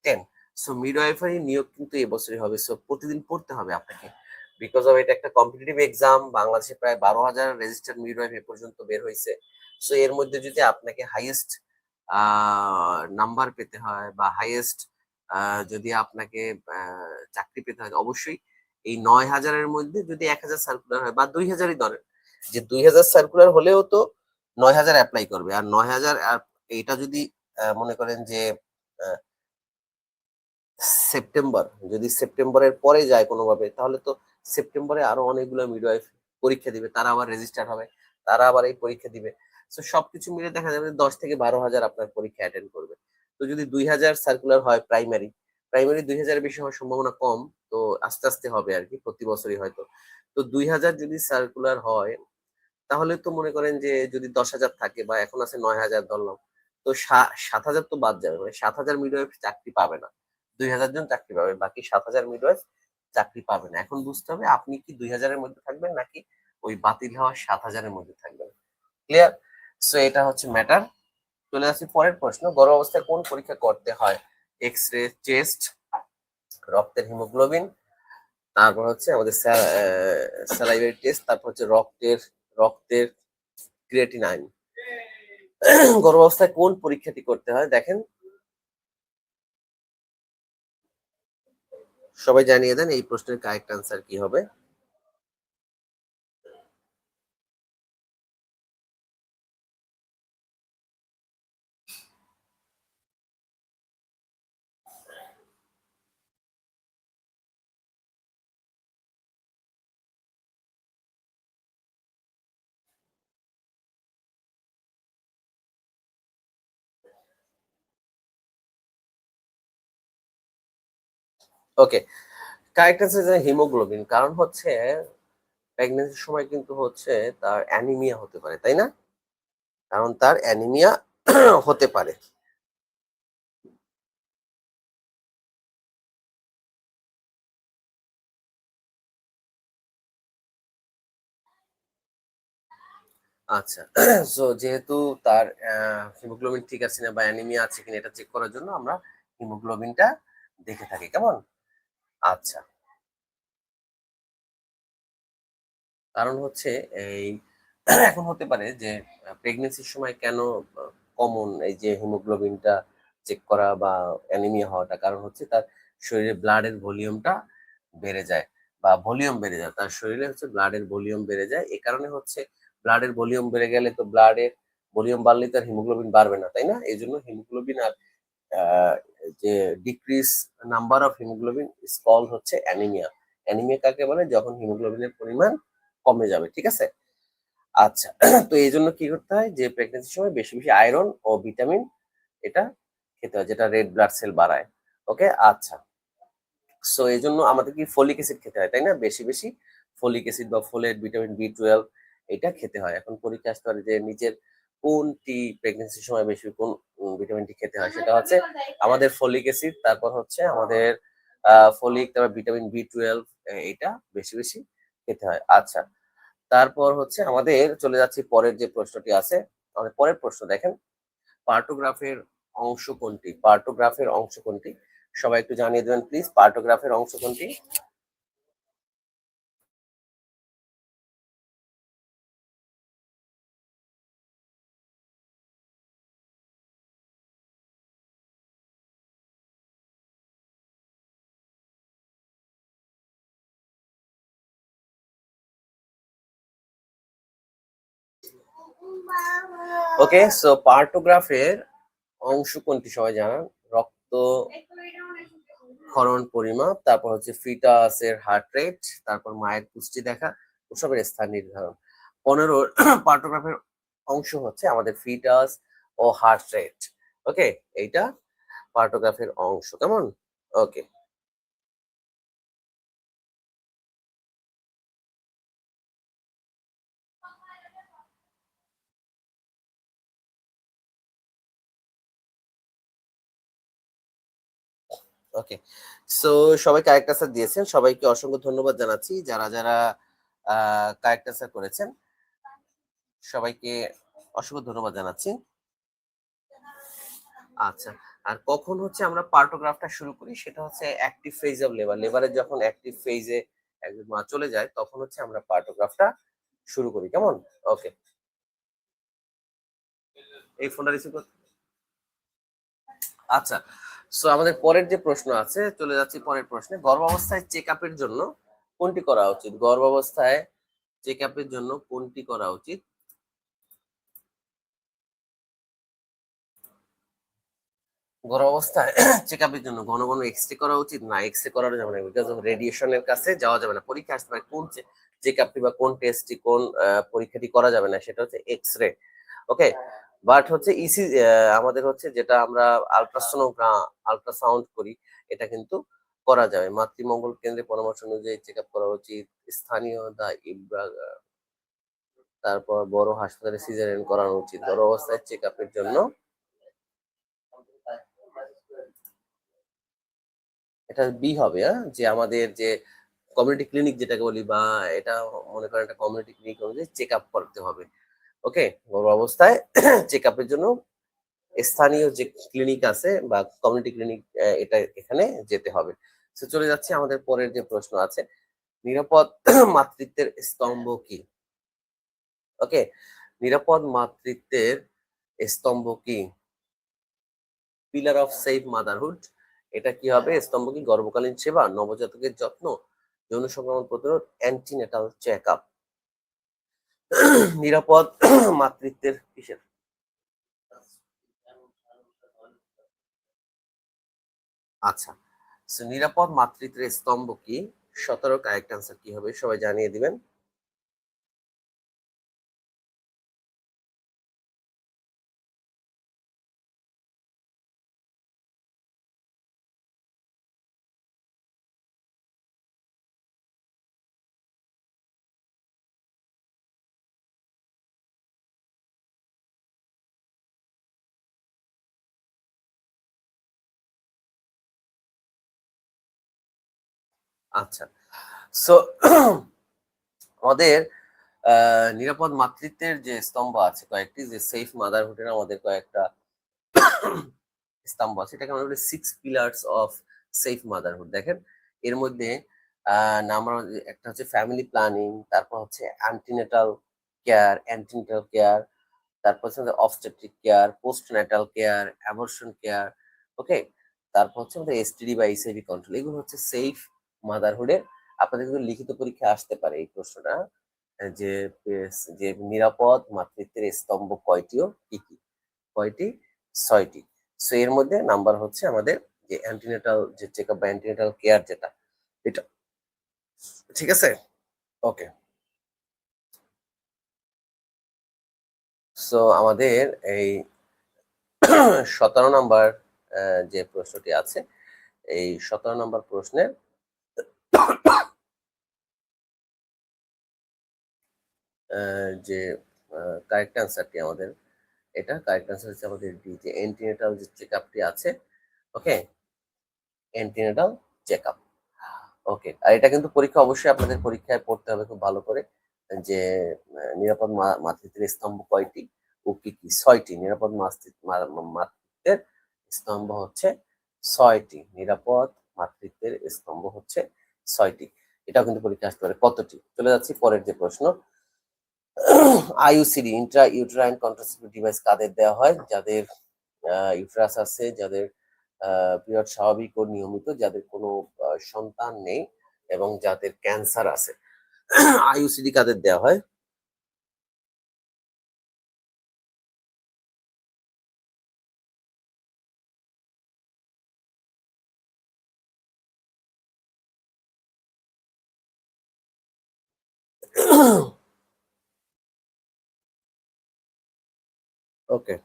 10। সো মিডওয়াইফারি নিয়োগ কিন্তু এবছরই হবে। সো প্রতিদিন পড়তে হবে আপনাকে। বিকজ অফ এটা একটা কম্পিটিটিভ এক্সাম। বাংলাদেশে প্রায় ১২,০০০ রেজিস্টার্ড মিডওয়াইফ এ পর্যন্ত বের হইছে। সো এর মধ্যে যদি আপনাকে হাইয়েস্ট নাম্বার পেতে হয় বা হাইয়েস্ট যদি আপনাকে চাকরি পেতে হয়, অবশ্যই এই ৯,০০০ এর মধ্যে যদি ১,০০০ সার্কুলার হয় বা ২,০০০ই ধরেন, যে ২,০০০ সার্কুলার হলেও তো ৯,০০০ এপ্লাই করবে। আর ৯,০০০ এইটা যদি মনে করেন যে আহ, সেপ্টেম্বর, যদি সেপ্টেম্বরের পরে যায় কোনোভাবে, তাহলে তো সেপ্টেম্বরে আরো অনেকগুলো মিডওয়াইফ পরীক্ষা দিবে, তারা আবার রেজিস্টার হবে, তারা আবার এই পরীক্ষা দিবে। তো সবকিছু মিলে দেখা যাবে 10 থেকে 12 হাজার আপনার পরীক্ষা অ্যাটেন্ড করবে। তো যদি 2000 সার্কুলার হয় প্রাইমারি 2000 এর বেশি হওয়ার সম্ভাবনা কম। তো আস্তে আস্তে হবে আর কি, প্রতি বছরই হয়তো। তো 2000 যদি সার্কুলার হয়, তাহলে তো মনে করেন যে যদি 10,000 থাকে বা এখন আছে 9,000 ধরলাম, তো 7,000 তো বাদ যাবে, মানে 7,000 মিডওয়াইফ চাকরি পাবে না। 2,000 জন চাকরি পাবে, বাকি 7,000 মিডওয়াইফ চাকরি পাবে না। এখন বুঝতে হবে আপনি কি 2,000 এর মধ্যে থাকবেন নাকি ওই বাতিল হওয়া 7,000 এর মধ্যে থাকবেন। ক্লিয়ার? সো এটা হচ্ছে ম্যাটার। চলে আসছি পরের প্রশ্ন, গর্ভ অবস্থায় কোন পরীক্ষা করতে হয়? এক্স রে, চেস্ট, রক্তের হিমোগ্লোবিন, তারপর হচ্ছে আমাদের স্যালাইভারি টেস্ট, তারপর হচ্ছে রক্তের ক্রিয়েটিনাইন। গর্ভাবস্থায় কোন পরীক্ষাটি করতে হয় দেখেন, সবাই জানিয়ে দেন এই প্রশ্নের কারেক্ট আনসার কি হবে। ওকে, কারেক্ট আনসার হিমোগ্লোবিন। কারণ হচ্ছে প্রেগন্যান্সির সময় কিন্তু হচ্ছে তার অ্যানিমিয়া হতে পারে, তাই না? কারণ তার অ্যানিমিয়া হতে পারে। আচ্ছা, সো যেহেতু তার হিমোগ্লোবিন ঠিক আছে না বা অ্যানিমিয়া আছে কিনা এটা চেক করার জন্য আমরা হিমোগ্লোবিনটা দেখে থাকি, কেমন? আচ্ছা, কারণ হচ্ছে এই এখন হতে পারে যে প্রেগনেন্সির সময় কেন কমন এই যে হিমোগ্লোবিনটা চেক করা বা অ্যানিমিয়া হওয়াটা, কারণ হচ্ছে তার শরীরে ব্লাডের ভলিউমটা বেড়ে যায় বা ভলিউম বেড়ে যায়, তার শরীরে হচ্ছে ব্লাডের ভলিউম বেড়ে যায়। এই কারণে হচ্ছে ব্লাডের ভলিউম বেড়ে গেলে তো ব্লাডের ভলিউম বাড়লে তার হিমোগ্লোবিন বাড়বে না, তাই না? এই জন্য হিমোগ্লোবিন আর আহ, যে decrease number of haemoglobin is called হচ্ছে অ্যানিমিয়া। অ্যানিমিয়া কাকে বলে? যখন হিমোগ্লোবিনের পরিমাণ কমে যাবে, ঠিক আছে? আচ্ছা, তো এই জন্য কি করতে হয় যে প্রেগনেন্সির সময় বেশি বেশি আয়রন ও ভিটামিন এটা খেতে হয়, যেটা রেড ব্লাড সেল বাড়ায়। ওকে, আচ্ছা। সো এই জন্য আমাদের কি ফলিক অ্যাসিড খেতে হয়, তাই না? বেশি বেশি ফলিক অ্যাসিড বা ফোলেট, ভিটামিন বি 12 এটা খেতে হয়। এখন পরীক্ষা আসতে পারে যে নিজের কোনটি প্রেগনেন্সির সময় বেশি কোন ভিটামিনটি খেতে হয়, সেটা হচ্ছে আমাদের ফলিক অ্যাসিড, তারপর হচ্ছে আমাদের ফলিক, তারপর ভিটামিন বি 12 এটা বেশি বেশি খেতে হয়। আচ্ছা, তারপর হচ্ছে আমাদের চলে যাচ্ছি পরের যে প্রশ্নটি আছে। আমাদের পরের প্রশ্ন দেখেন, পার্টোগ্রাফের অংশ কোনটি? পার্টোগ্রাফের অংশ কোনটি? সবাই একটু জানিয়ে দেবেন প্লিজ, পার্টোগ্রাফের অংশ কোনটি? ওকে, সো পার্টোগ্রাফের অংশ কোনটি সবাই জানান। রক্ত ক্ষরণ পরিমাপ, তারপর হচ্ছে ফিটাসের হার্ট রেট, তারপর মায়ের পুষ্টি দেখা, ওসবের স্থান নির্ধারণ। 15 পার্টোগ্রাফের অংশ হচ্ছে আমাদের ফিটাস ও হার্ট রেট। ওকে, এইটা পার্টোগ্রাফের অংশ, কেমন? ওকে, ওকে। সো সবাই কারেক্ট আনসার দিয়েছেন, সবাইকে অসংখ্য ধন্যবাদ জানাচ্ছি। যারা যারা কারেক্ট আনসার করেছেন সবাইকে অসংখ্য ধন্যবাদ জানাচ্ছি। আচ্ছা, আর কখন হচ্ছে আমরা পার্টোগ্রাফটা শুরু করি সেটা হচ্ছে অ্যাক্টিভ ফেজ অফ লেবারের যখন অ্যাক্টিভ ফেজে একদম মা চলে যায় তখন হচ্ছে আমরা পার্টোগ্রাফটা শুরু করি, কেমন? ওকে, এই ফোনটা রিসিভ করতে। আচ্ছা, সো আমাদের পরের যে প্রশ্ন আছে, চলে যাচ্ছি পরের প্রশ্নে। গর্ভাবস্থায় চেক আপের জন্য কোনটি করা উচিত? গর্ভাবস্থায় চেক আপের জন্য কোনটি করা উচিত? গর্ভাবস্থায় চেক আপের জন্য ঘন ঘন এক্সরে করা উচিত না? এক্সরে করানো যাবে না, বিকজ অফ রেডিয়েশনের কাছে যাওয়া যাবে না। পরীক্ষা আসতে পারে কোন চেক আপটি বা কোন টেস্টটি কোন পরীক্ষাটি করা যাবে না সেটা হচ্ছে এক্স রে। ওকে, বাট হচ্ছে ইসি আমাদের হচ্ছে যেটা আমরা আলট্রাসোনোগ্রাম আলট্রাসাউন্ড করি এটা কিন্তু করা যাবে। মাতৃমঙ্গল কেন্দ্রে পরামর্শ অনুযায়ী চেক আপ করা উচিত। স্থানীয় দা ইব্রা তারপর বড় হাসপাতালে সিজারিয়ান করানো উচিত। বড় অবস্থায় চেক আপের জন্য এটা বি হবে, যে আমাদের যে কমিউনিটি ক্লিনিক যেটাকে বলি বা এটা মনে করেন একটা কমিউনিটি ক্লিনিক অনুযায়ী চেক আপ করতে হবে। ওকে, বড় অবস্থায় চেক আপের জন্য স্থানীয় যে ক্লিনিক আছে বা কমিউনিটি ক্লিনিক এটা এখানে যেতে হবে। তো চলে যাচ্ছে আমাদের পরের যে প্রশ্ন আছে, নিরাপদ মাতৃত্বের স্তম্ভ কি? ওকে, নিরাপদ মাতৃত্বের স্তম্ভ কি? পিলার অফ সেফ মাদারহুড, এটা কি হবে? স্তম্ভ কি? গর্ভকালীন সেবা, নবজাতকের যত্ন, যৌন সংক্রমণ প্রতিরোধ, অ্যান্টিনেটাল চেক আপ। নিরাপদ মাতৃত্বের কিসের? আচ্ছা, নিরাপদ মাতৃত্বের স্তম্ভ কি? 17 কারেক্ট আনসার কি হবে সবাই জানিয়ে দিবেন। আচ্ছা, সো আমাদের নিরাপদ মাতৃত্বের যে স্তম্ভ আছে কয়েকটি, যে সেফ মাদারহুডের আমাদের কয়েকটা স্তম্ভ আছে, এটাকে আমরা বলি 6 পিলার্স অফ সেফ মাদারহুড। দেখেন এর মধ্যে নাম্বার একটা হচ্ছে ফ্যামিলি প্ল্যানিং, তারপর হচ্ছে অ্যান্টিনেটাল কেয়ার, তারপর হচ্ছে আমাদের obstetric care, postnatal care, abortion care. Okay, তারপর হচ্ছে আমাদের এসটিডি বা এইচআইভি কন্ট্রোল। এগুলো হচ্ছে সেফ মাদারহুডের। আপনাদের কিন্তু লিখিত পরীক্ষা আসতে পারে এই প্রশ্নটা, যে যে নিরাপদ মাতৃত্বের স্তম্ভ কয়টি ও কি কি? কয়টি? 6টি। সো এর মধ্যে নাম্বার হচ্ছে আমাদের যে অ্যান্টিনেটাল যে চেকআপ বা অ্যান্টিনেটাল কেয়ার যেটা, এটা ঠিক আছে। ওকে, সো আমাদের এই 17 নাম্বার যে প্রশ্নটি আছে, এই 17 নম্বর প্রশ্নের যে কারেক্ট অ্যান্সারটি আমাদের, এটা কারেক্ট অ্যান্সার হচ্ছে আমাদের ডি, যে অ্যান্টিনেটাল যে চেকআপটি আছে। ওকে, অ্যান্টিনেটাল চেকআপ। ওকে, আর এটা কিন্তু পরীক্ষা অবশ্যই আপনাদের পরীক্ষায় পড়তে হবে খুব ভালো করে, যে নিরাপদ মাতৃত্বের স্তম্ভ কয়টি ও কি কি? 6টি। নিরাপদ মাতৃত্বের স্তম্ভ হচ্ছে 6টি। নিরাপদ মাতৃত্বের স্তম্ভ হচ্ছে 6টি। এটাও কিন্তু পরীক্ষা আসতে পারে। কতটি? চলে যাচ্ছি পরের যে প্রশ্ন। IUCD intra uterine contraceptive device কাদের দেওয়া হয়? যাদের ইউটেরাস আছে, যাদের পিরিয়ড স্বাভাবিক ও নিয়মিত, যাদের কোনো সন্তান নেই এবং যাদের ক্যান্সার আছে। আইইউসিডি কাদের দেওয়া হয়? ওকে,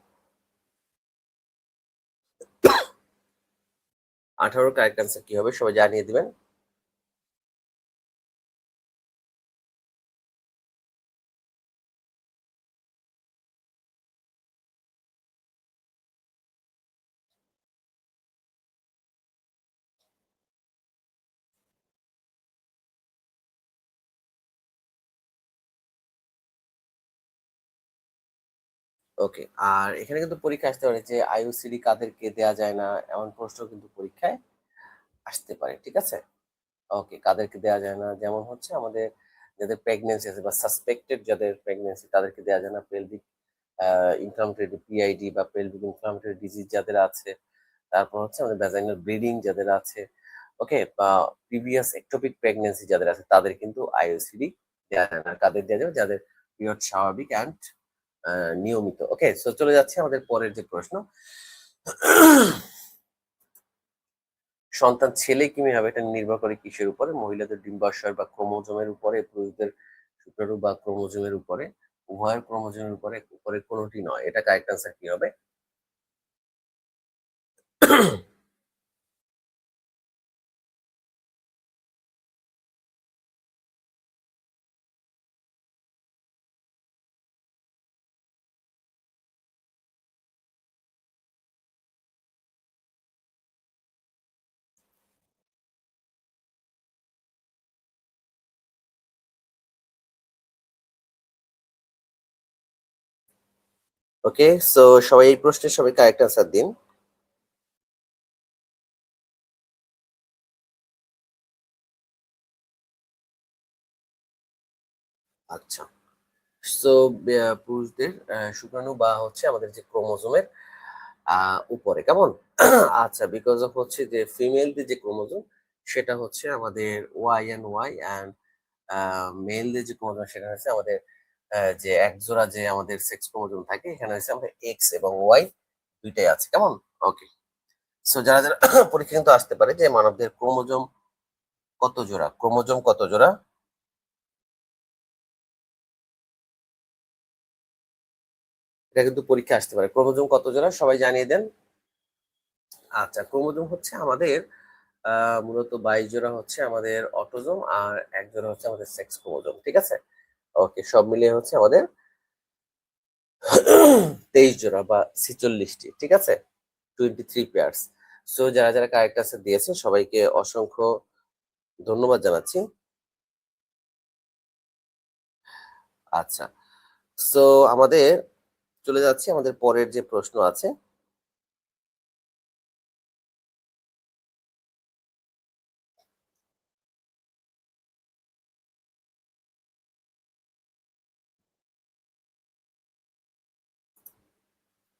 18 কারেক্ট অ্যান্সার কি হবে সবাই জানিয়ে দিবেন। ওকে, আর এখানে কিন্তু পরীক্ষা আসতে পারে যে আইইউসিডি কাদেরকে দেয়া যায় না, এমন প্রশ্ন কিন্তু পরীক্ষায় আসতে পারে। ঠিক আছে? ওকে, কাদেরকে দেয়া যায় না, যেমন হচ্ছে আমাদের যাদের প্রেগন্যান্সি আছে বা সাসপেক্টেড যাদের প্রেগন্যান্সি তাদেরকে দেয়া যায় না। পেলভিক ইনফ্লামেটরি পিআইডি বা পেলভিক ইনফ্লামেটরি ডিজিজ যাদের আছে, তারপর হচ্ছে আমাদের ভ্যাজাইনাল ব্লিডিং যাদের আছে, ওকে, বা প্রিভিয়াস এক্টোপিক প্রেগন্যান্সি যাদের আছে তাদের কিন্তু আইওসিডি দেওয়া যায় না। কাদের দেওয়া যাবে? যাদের পিরিয়ড স্বাভাবিক অ্যান্ড নিয়মিত। ওকে, সো চলে যাচ্ছে আমাদের পরের যে প্রশ্ন। সন্তান ছেলে কি মেয়ে হবে এটা নির্ভর করে কিসের উপরে? মহিলাদের ডিম্বাশয় বা ক্রোমোজোমের উপরে, পুরুষদের শুক্রাণু বা ক্রোমোজোমের উপরে, উভয়ের ক্রোমোজোমের উপরে কোনটি নয়। এটা কারেক্ট অ্যান্সার কি হবে? ওকে, সো সবাই এই প্রশ্নের সবাই কারেক্ট অ্যান্সার দিন। আচ্ছা, সো পুরুষদের শুক্রাণু বা হচ্ছে আমাদের যে ক্রোমোজোমের উপরে, কেমন? আচ্ছা, বিকজ অফ হচ্ছে যে ফিমেলদের যে ক্রোমোজোম সেটা হচ্ছে আমাদের ওয়াই অ্যান্ড মেলদের যে ক্রোমোজোম সেটা হচ্ছে আমাদের যে একজোড়া যে আমাদের সেক্স ক্রোমোজোম থাকে এখানে হচ্ছে আমাদের এক্স এবং ওয়াই দুইটাই আছে, কেমন? ওকে, সো যারা যারা পরীক্ষা কিন্তু আসতে পারে যে মানবদের ক্রোমোজোম কত জোড়া, ক্রোমোজোম কত জোড়া? এটা কিন্তু পরীক্ষা আসতে পারে, ক্রোমোজোম কত জোড়া সবাই জানিয়ে দেন। আচ্ছা, ক্রোমোজোম হচ্ছে আমাদের মূলত 22 জোড়া হচ্ছে আমাদের অটোজোম আর 1 জোড়া হচ্ছে আমাদের সেক্স ক্রোমোজোম, ঠিক আছে? ওকে, সব মিলিয়ে হচ্ছে আমাদের 23 জোড়া বা 46টি, ঠিক আছে? 23 পেয়ার্স। সো যারা যারা কারেক্ট আনসার দিয়েছেন সবাইকে অসংখ্য ধন্যবাদ জানাচ্ছি। আচ্ছা, সো আমাদের চলে যাচ্ছি আমাদের পরের যে প্রশ্ন আছে।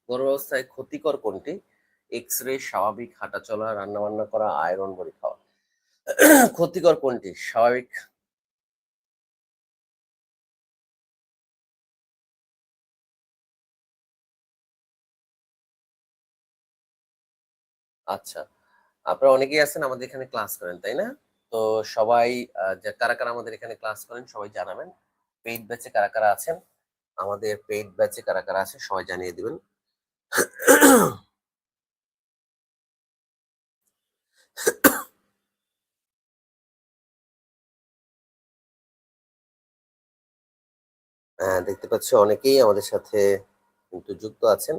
গর্ভাবস্থায় ক্ষতিকর কোনটি? এক্স-রে, স্বাভাবিক হাঁটাচলা, রান্নাবান্না করা, আয়রন বড়ি খাওয়া। ক্ষতিকর কোনটি? স্বাভাবিক। আচ্ছা, আপনারা অনেকেই আছেন আমাদের এখানে ক্লাস করেন, তাই না? তো সবাই যে কারা, কারা আমাদের এখানে ক্লাস করেন সবাই জানাবেন। পেইড ব্যাচে কারা, কারা আছেন? আমাদের পেইড ব্যাচে কারা, কারা আছে সবাই জানিয়ে দিবেন। দেখতে পাচ্ছি অনেকেই আমাদের সাথে কিন্তু যুক্ত আছেন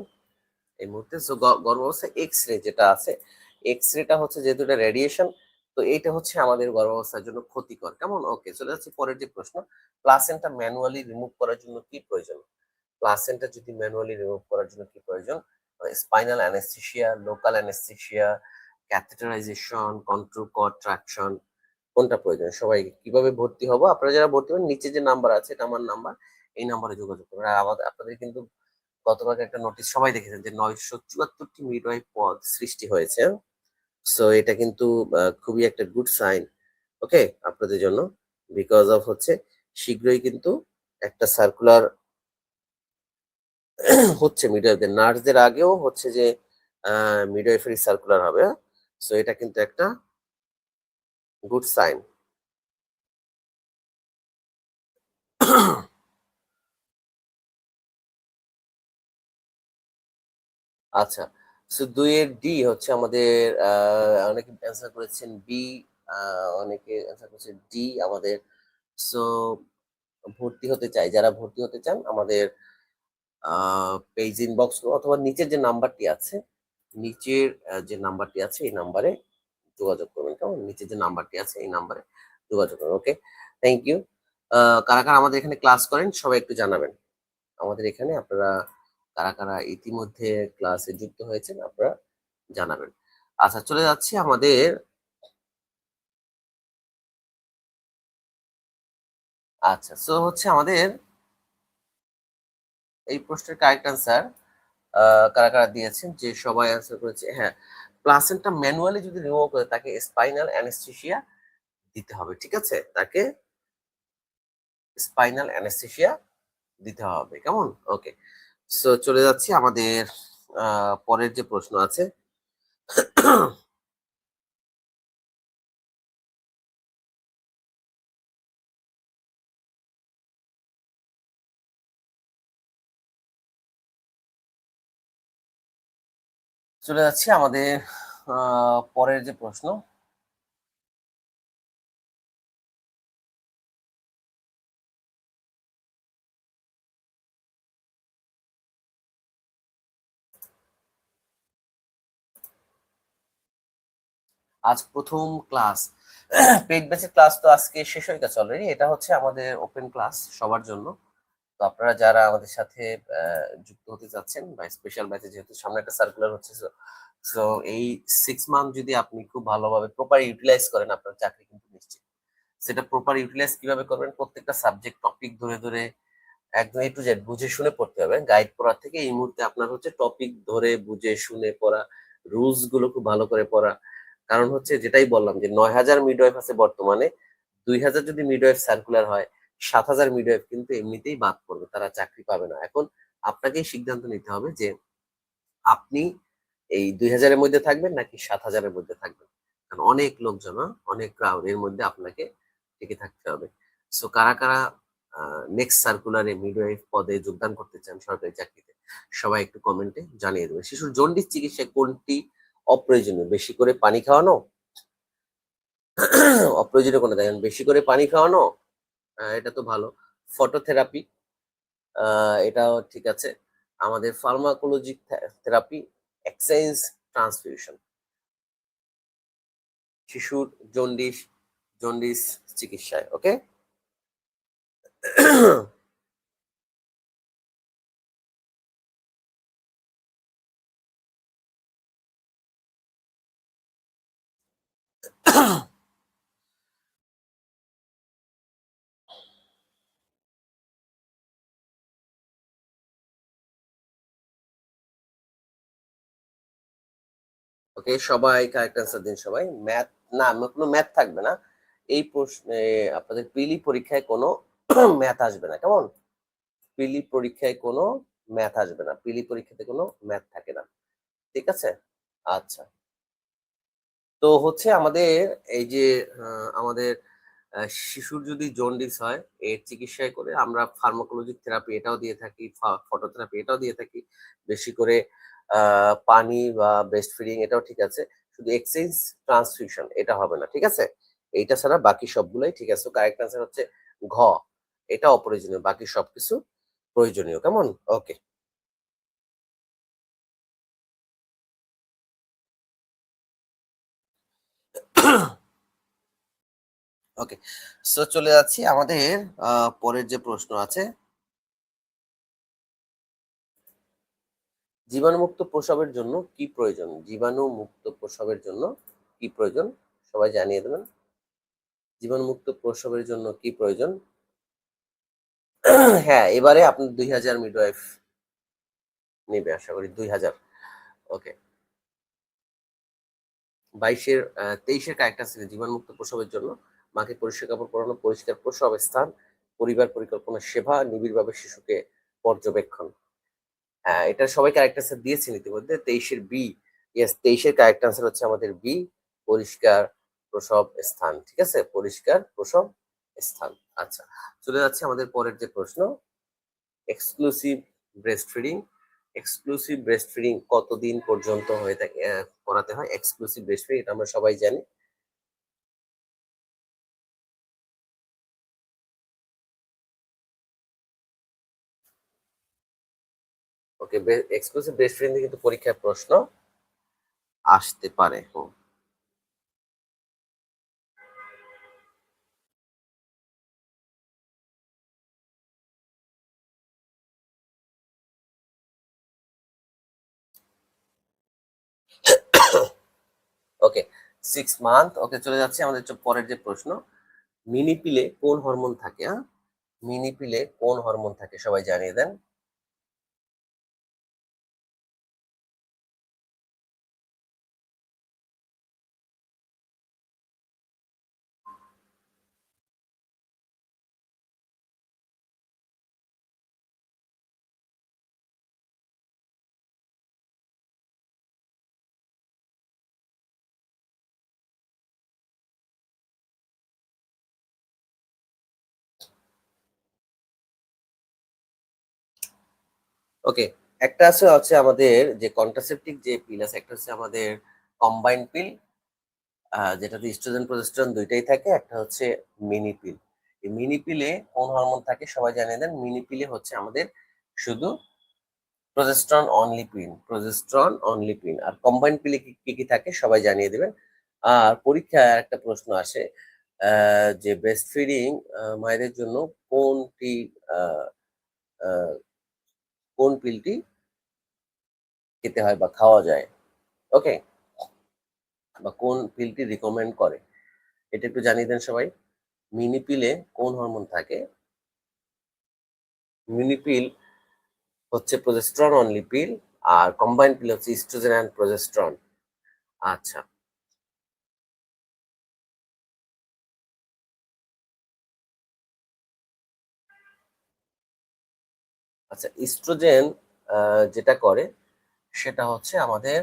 এই মুহূর্তে। সো গর্ভাবস্থায় এক্স-রে যেটা আছে, এক্স-রেটা হচ্ছে যেহেতু এটা রেডিয়েশন, তো এইটা হচ্ছে আমাদের গর্ভাবস্থার জন্য ক্ষতিকর। কেমন? ওকে, চলে যাচ্ছি পরের যে প্রশ্ন। প্লাসেন্টা ম্যানুয়ালি রিমুভ করার জন্য কি প্রয়োজন? প্লাসেন্টা যদি ম্যানুয়ালি রিমুভ করার জন্য কি প্রয়োজন? Spinal anaesthesia, local anaesthesia, catheterisation, control cord traction, কোনটা প্রয়োজন? সবাই কিভাবে ভর্তি হবো? আপনারা যারা ভর্তি হবেন নিচে যে নাম্বার আছে এটা আমার নাম্বার। এই নাম্বারে যোগাযোগ করবেন। আর আপনাদের কিন্তু গতবার একটা নোটিশ সবাই দেখেছেন যে ৯৭৪টি মিডওয়াইফ পদ সৃষ্টি হয়েছে। সো এটা কিন্তু খুবই একটা গুড সাইন, ওকে, আপনাদের জন্য। বিকজ অফ হচ্ছে শীঘ্রই কিন্তু একটা সার্কুলার হচ্ছে মিডওয়াইফদের, নার্সদের আগেও হচ্ছে যে মিডওয়াইফারি সার্কুলার হবে। সো এটা কিন্তু একটা গুড সাইন। আচ্ছা, সো ২ এর ডি হচ্ছে আমাদের অনেকে অ্যান্সার করেছেন বি, অনেকে অ্যান্সার করেছেন ডি আমাদের। সো ভর্তি হতে চাই, যারা ভর্তি হতে চান আমাদের পেজ ইনবক্স অথবা নিচের যে নাম্বারটি আছে, নিচের যে নাম্বারটি আছে এই নাম্বারে যোগাযোগ করবেন, কেমন? নিচের যে নাম্বারটি আছে এই নাম্বারে যোগাযোগ করবেন, ওকে? Thank you. কারা, কারা আমাদের এখানে ক্লাস করেন সবাই একটু জানাবেন। আমাদের এখানে আপনারা কারা, কারা ইতিমধ্যে ক্লাসে যুক্ত হয়েছেন আপনারা জানাবেন। আচ্ছা, চলে যাচ্ছি আমাদের। আচ্ছা, সো হচ্ছে আমাদের এই প্রশ্নের কারেক্ট অ্যান্সার কারা, কারা দিয়েছেন যে সবাই অ্যান্সার করেছে, হ্যাঁ, প্লাসেন্টা ম্যানুয়ালি যদি রিমুভ করে তাকে স্পাইনাল অ্যানেসথেসিয়া দিতে হবে, ঠিক আছে? তাকে স্পাইনাল অ্যানেসথেসিয়া দিতে হবে, কেমন? ওকে, সো চলে যাচ্ছি আমাদের পরের যে প্রশ্ন আছে। চলে যাচ্ছি আমাদের পরের যে প্রশ্ন। আজ প্রথম ক্লাস। পেইড ব্যাচের ক্লাস তো আজকে শেষ হয়ে গেছে অলরেডি। এটা হচ্ছে আমাদের ওপেন ক্লাস সবার জন্য। তো আপনারা যারা আমাদের সাথে যুক্ত হতে চাচ্ছেন বা স্পেশাল ব্যাচে, যেহেতু সামনে একটা সার্কুলার হচ্ছে, সো এই 6 মান্থ যদি আপনি খুব ভালোভাবে প্রপার ইউটিলাইজ করেন, আপনার চাকরি কিন্তু নিশ্চিত। সেটা প্রপার ইউটিলাইজ কিভাবে করবেন, প্রত্যেকটা সাবজেক্ট টপিক ধরে ধরে একদম A to Z বুঝে শুনে পড়তে হবে। গাইড পড়ার থেকে এই মুহূর্তে আপনার হচ্ছে টপিক ধরে বুঝে শুনে পড়া, রুলস গুলো খুব ভালো করে পড়া। কারণ হচ্ছে যেটাই বললাম যে ৯,০০০ মিডওয়াইফ আছে বর্তমানে, ২,০০০ যদি মিডওয়াইফ সার্কুলার হয়, ৭,০০০ মিডওয়াইফ কিন্তু এমনিতেই বাদ পড়বে, তারা চাকরি পাবে না। এখন আপনাকেই সিদ্ধান্ত নিতে হবে যে আপনি এই ২,০০০ এর মধ্যে থাকবেন নাকি ৭,০০০ এর মধ্যে থাকবেন। কারণ অনেক লোকজন, অনেক ক্রাউড, এর মধ্যে আপনাকে টিকে থাকতে হবে। সো কারা কারা নেক্সট সার্কুলারে মিডওয়াইফ পদে যোগদান করতে চান সরকারি চাকরিতে, সবাই একটু কমেন্টে জানিয়ে দেবেন। শিশুর জন্ডিস চিকিৎসায় কোনটি অপ্রয়োজনীয়? বেশি করে পানি খাওয়ানো, অপ্রয়োজনীয় কোনটা দেখেন, বেশি করে পানি খাওয়ানো, এটা তো ভালো। ফটোথেরাপি, এটাও ঠিক আছে। আমাদের ফার্মাকোলজিক থেরাপি, এক্সচেঞ্জ ট্রান্সফিউশন। শিশুর জন্ডিস, জন্ডিস চিকিৎসায়, ওকে। ওকে, সবাই কারেক্ট অ্যান্সার দিন। সবাই ম্যাথ, না কোনো ম্যাথ থাকবে না এই প্রশ্নে। আপনাদের প্রিলি পরীক্ষায় কোনো ম্যাথ আসবে না, কেমন? প্রিলি পরীক্ষায় কোনো ম্যাথ আসবে না, প্রিলি পরীক্ষাতে কোনো ম্যাথ থাকে না, ঠিক আছে? আচ্ছা, তো হচ্ছে আমাদের এই যে আমাদের শিশুর যদি জন্ডিস হয়, এর চিকিৎসায় করে আমরা ফার্মাকোলজিক থেরাপি এটাও দিয়ে থাকি, ফটোথেরাপি এটাও দিয়ে থাকি। বেশি করে পানি বা ব্রেস্ট ফিডিং এটাও ঠিক আছে। শুধু এক্সচেঞ্জ ট্রান্সফিউশন এটা হবে না, ঠিক আছে? এইটা ছাড়া বাকি সবগুলাই ঠিক আছে। কারেক্ট আনসার হচ্ছে ঘ, এটা অপ্রয়োজনীয়, বাকি সবকিছু প্রয়োজনীয়, কেমন? ওকে। ওকে, সো চলে যাচ্ছি আমাদের পরের যে প্রশ্ন আছে। জীবাণুমুক্ত প্রসবের জন্য কি প্রয়োজন? জীবাণুমুক্ত প্রসবের জন্য কি প্রয়োজন? সবাই জানিয়ে দেবেন। জীবাণুমুক্ত প্রসবের জন্য কি প্রয়োজন? হ্যাঁ, এবারে আপনার ২,০০০ মিডওয়াইফ নেবে আশা করি, ২,০০০। ওকে। ২৩-এর কারেক্ট আছে জীবাণুমুক্ত প্রসবের জন্য মাকে পরিষ্কার কাপড় পরানো, পরিষ্কার প্রসব স্থান, পরিবার পরিকল্পনা সেবা, নিবিড়ভাবে শিশুকে পর্যবেক্ষণ। হ্যাঁ, এটা সবাই কারেক্ট আনসার দিয়েছেন ইতিমধ্যে। ২৩-এর বি, ইয়েস, ২৩-এর কারেক্ট আনসার হচ্ছে আমাদের বি, পরিষ্কার প্রসব স্থান, ঠিক আছে? পরিষ্কার প্রসব স্থান। আচ্ছা, চলে যাচ্ছে আমাদের পরের যে প্রশ্ন। Exclusive breast feeding, exclusive breast feeding কতদিন পর্যন্ত হয়ে থাকে, করাতে হয় এক্সক্লুসিভ ব্রেস্ট ফিডিং? এটা আমরা সবাই জানি। ওকে, এক্সক্লুসিভ ব্রেস্ট ফিডিং কিন্তু পরীক্ষায় প্রশ্ন আসতে পারে। হুম। ওকে, 6 মান্থ। ওকে, চলে যাচ্ছে আমাদের পরের যে প্রশ্ন। মিনি পিলে কোন হরমোন থাকে? হ্যাঁ, মিনি পিলে কোন হরমোন থাকে সবাই জানিয়ে দেন। ওকে, একটা হচ্ছে আমাদের যে কন্ট্রাসেপটিভ যে পিল আছে, একটা হচ্ছে আমাদের কম্বাইন্ড পিল, যেটাতে ইস্ট্রোজেন প্রজেস্টেরন দুইটাই থাকে। একটা হচ্ছে মিনি পিল। এই মিনি পিলে কোন হরমোন থাকে সবাই জানিয়ে দেন। মিনি পিলে হচ্ছে আমাদের শুধু প্রজেস্টেরন অনলি পিল, প্রজেস্টেরন অনলি পিল। আর কম্বাইন্ড পিলে কি কি কি থাকে সবাই জানিয়ে দেবেন। আর পরীক্ষায় একটা প্রশ্ন আসে যে ব্রেস্ট ফিডিং মায়েদের জন্য কোনটি আহ, আহ, কোন পিলটি খেতে হয় বা খাওয়া যায়, ওকে, বা কোন পিলটি রিকমেন্ড করে, এটা একটু জানিয়ে দেন সবাই। মিনি পিলে কোন হরমোন থাকে? মিনি পিল হচ্ছে প্রজেস্টেরন অনলি পিল, আর কম্বাইন্ড পিল হচ্ছে ইস্ট্রোজেন অ্যান্ড প্রজেস্টেরন। আচ্ছা, আচ্ছা, ইস্ট্রোজেন যেটা করে সেটা হচ্ছে আমাদের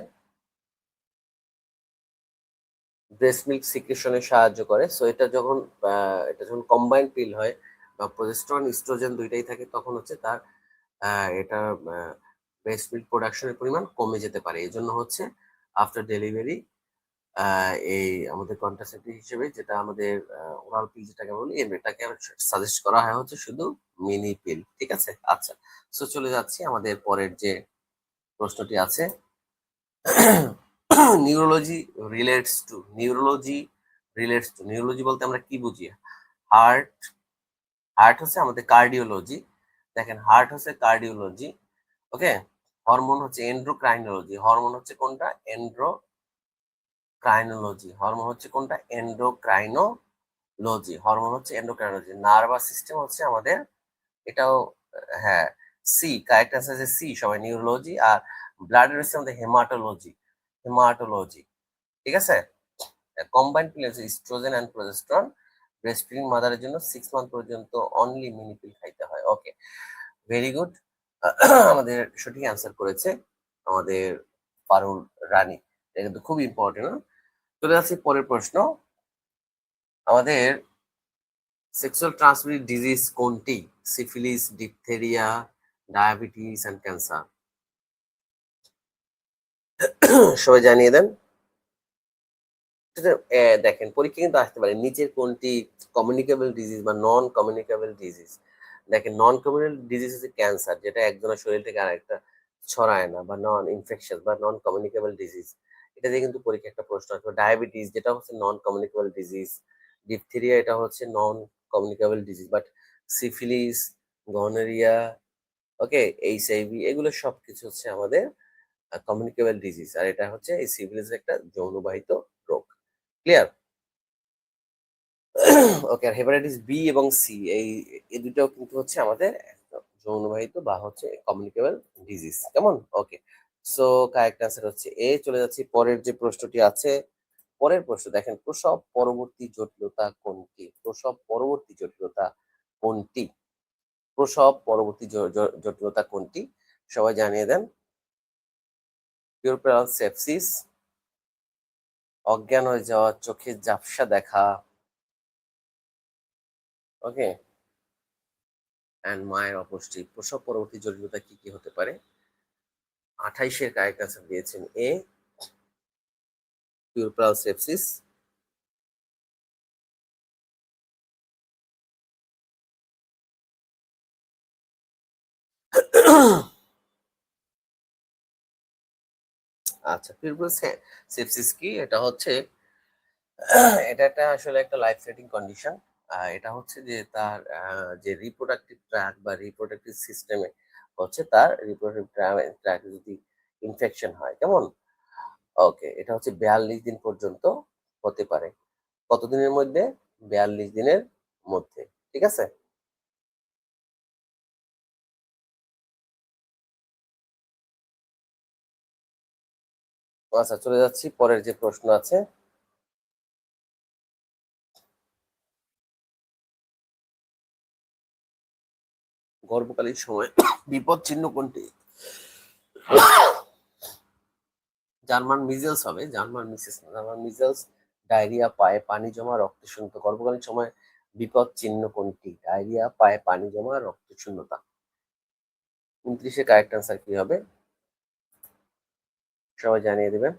ব্রেস্ট মিল্ক সিক্রেশনে সাহায্য করে। সো এটা যখন কম্বাইন্ড পিল হয় বা প্রজেস্টেরন ইস্ট্রোজেন দুইটাই থাকে, তখন হচ্ছে তার এটা ব্রেস্ট মিল্ক প্রোডাকশনের পরিমাণ কমে যেতে পারে। এই জন্য হচ্ছে আফটার ডেলিভারি এই আমাদের কন্ট্রাসেপটিভ হিসেবে যেটা আমাদের ওরাল পিল যেটাকে বলি, এটাকে সাজেস্ট করা হয় হচ্ছে শুধু মিনি পিল। ঠিক আছে, আচ্ছা। সো চলে যাচ্ছি আমাদের পরের যে প্রশ্নটি আছে। নিউরোলজি নিউরোলজি বলতে আমরা কি বুঝি? হার্ট হার্ট হচ্ছে আমাদের কার্ডিওলজি। দেখেন, হার্ট হচ্ছে কার্ডিওলজি, ওকে। হরমোন হচ্ছে এন্ড্রোক্রাইনোলজি। হরমোন হচ্ছে কোনটা? হরমোন হচ্ছে কোনটা? এন্ডোক্রাইনোলজি। নার্ভাস সিস্টেম হচ্ছে আমাদের, এটাও হ্যাঁ, সি কারেক্ট আছে যে সি সবাই, নিউরোলজি। আর ব্লাডের হচ্ছে আমাদের হেমাটোলজি। ঠিক আছে। কম্বাইন্ড পিল হচ্ছে oestrogen and progesterone. Breast feeding মাদারের জন্য 6 মান্থ পর্যন্ত অনলি মিনি পিল খাইতে হয়। Okay, very good. আমাদের সঠিক অ্যান্সার করেছে আমাদের পারুল রানী। এটা কিন্তু খুব ইম্পর্টেন্ট। চলে যাচ্ছি পরের প্রশ্ন। আমাদের সেক্সুয়াল ট্রান্সমিটেড ডিজিজ কোনটি? Syphilis, diphtheria, diabetes and cancer. সবাই জানিয়ে দেন। সেটা, দেখেন পরীক্ষা কিন্তু আসতে পারে নিচের কোনটি কমিউনিকেবল ডিজিজ বা নন কমিউনিকেবল ডিজিজ। দেখেন, নন কমিউনিকেবল ডিজিজ হচ্ছে ক্যান্সার, যেটা একজনের শরীর থেকে আরেকটা ছড়ায় না, বা নন ইনফেকশন বা নন কমিউনিকেবল ডিজিজ। এটা দিয়ে কিন্তু পরীক্ষা একটা প্রশ্ন আসবে। ডায়াবেটিস, যেটা হচ্ছে নন কমিউনিকেবল ডিজিজ। ডিপথেরিয়া, এটা হচ্ছে non communicable disease. But syphilis, gonorrhoea, okay, HIV, এগুলো সবকিছু হচ্ছে আমাদের কমিউনিকেবল ডিজিজ। আর এটা হচ্ছে এই সিফিলিস একটা যৌনবাহিত রোগ। ক্লিয়ার? ওকে, আর হেপাটাইটিস বি এবং সি, এই দুটাও কিন্তু হচ্ছে আমাদের যৌনবাহিত বা হচ্ছে কমিউনিকেবল ডিজিজ। কেমন? ওকে। সো কারেক্ট আনসার হচ্ছে এ। চলে যাচ্ছি পরের যে প্রশ্নটি আছে। পরের প্রশ্ন দেখেন, প্রসব পরবর্তী জটিলতা কোনটি? প্রসব পরবর্তী জটিলতা কোনটি? প্রসব পরবর্তী জটিলতা কোনটি? সবাই জানিয়ে দেন। পিউরপ্যারাল সেপসিস, অজ্ঞান হয়ে যাওয়া, চোখে ঝাপসা দেখা, ওকে, অ্যান্ড মায়ের অপুষ্টি। প্রসব পরবর্তী জটিলতা কি কি হতে পারে? 28-এর কারেক্ট আনসার দিয়েছেন এ, পিউরপ্যারাল সেপসিস। আচ্ছা, পিউরপ্যারাল সেপসিস কি? এটা হচ্ছে এটা একটা আসলে একটা লাইফ থ্রেটিং কন্ডিশন। এটা হচ্ছে যে তার যে রিপ্রোডাক্টিভ ট্র্যাক বা রিপ্রোডাক্টিভ সিস্টেমে হচ্ছে তার রিপ্রোডাক্টিভ ট্র্যাক যদি ইনফেকশন হয়, কেমন? ওকে, এটা হচ্ছে 42 দিন পর্যন্ত হতে পারে। কত দিনের মধ্যে? 42 দিনের মধ্যে। ঠিক আছে। আচ্ছা, চলে যাচ্ছি পরের যে প্রশ্ন আছে। গর্ভকালীন সময় বিপদ চিহ্ন কোনটি? জার্মান মিজেলস হবে, জার্মান মিসেস না, জার্মান মিজেলস। ডায়রিয়া, পায়ে পানি জমা, রক্ত শূন্যতা। গর্ভকালীন সময় বিপদ চিহ্ন কোনটি? ডায়রিয়া, পায়ে পানি জমা, রক্ত শূন্যতা। 29-এর কারেক্ট আনসার কি হবে সবাই জানিয়ে দেবেন।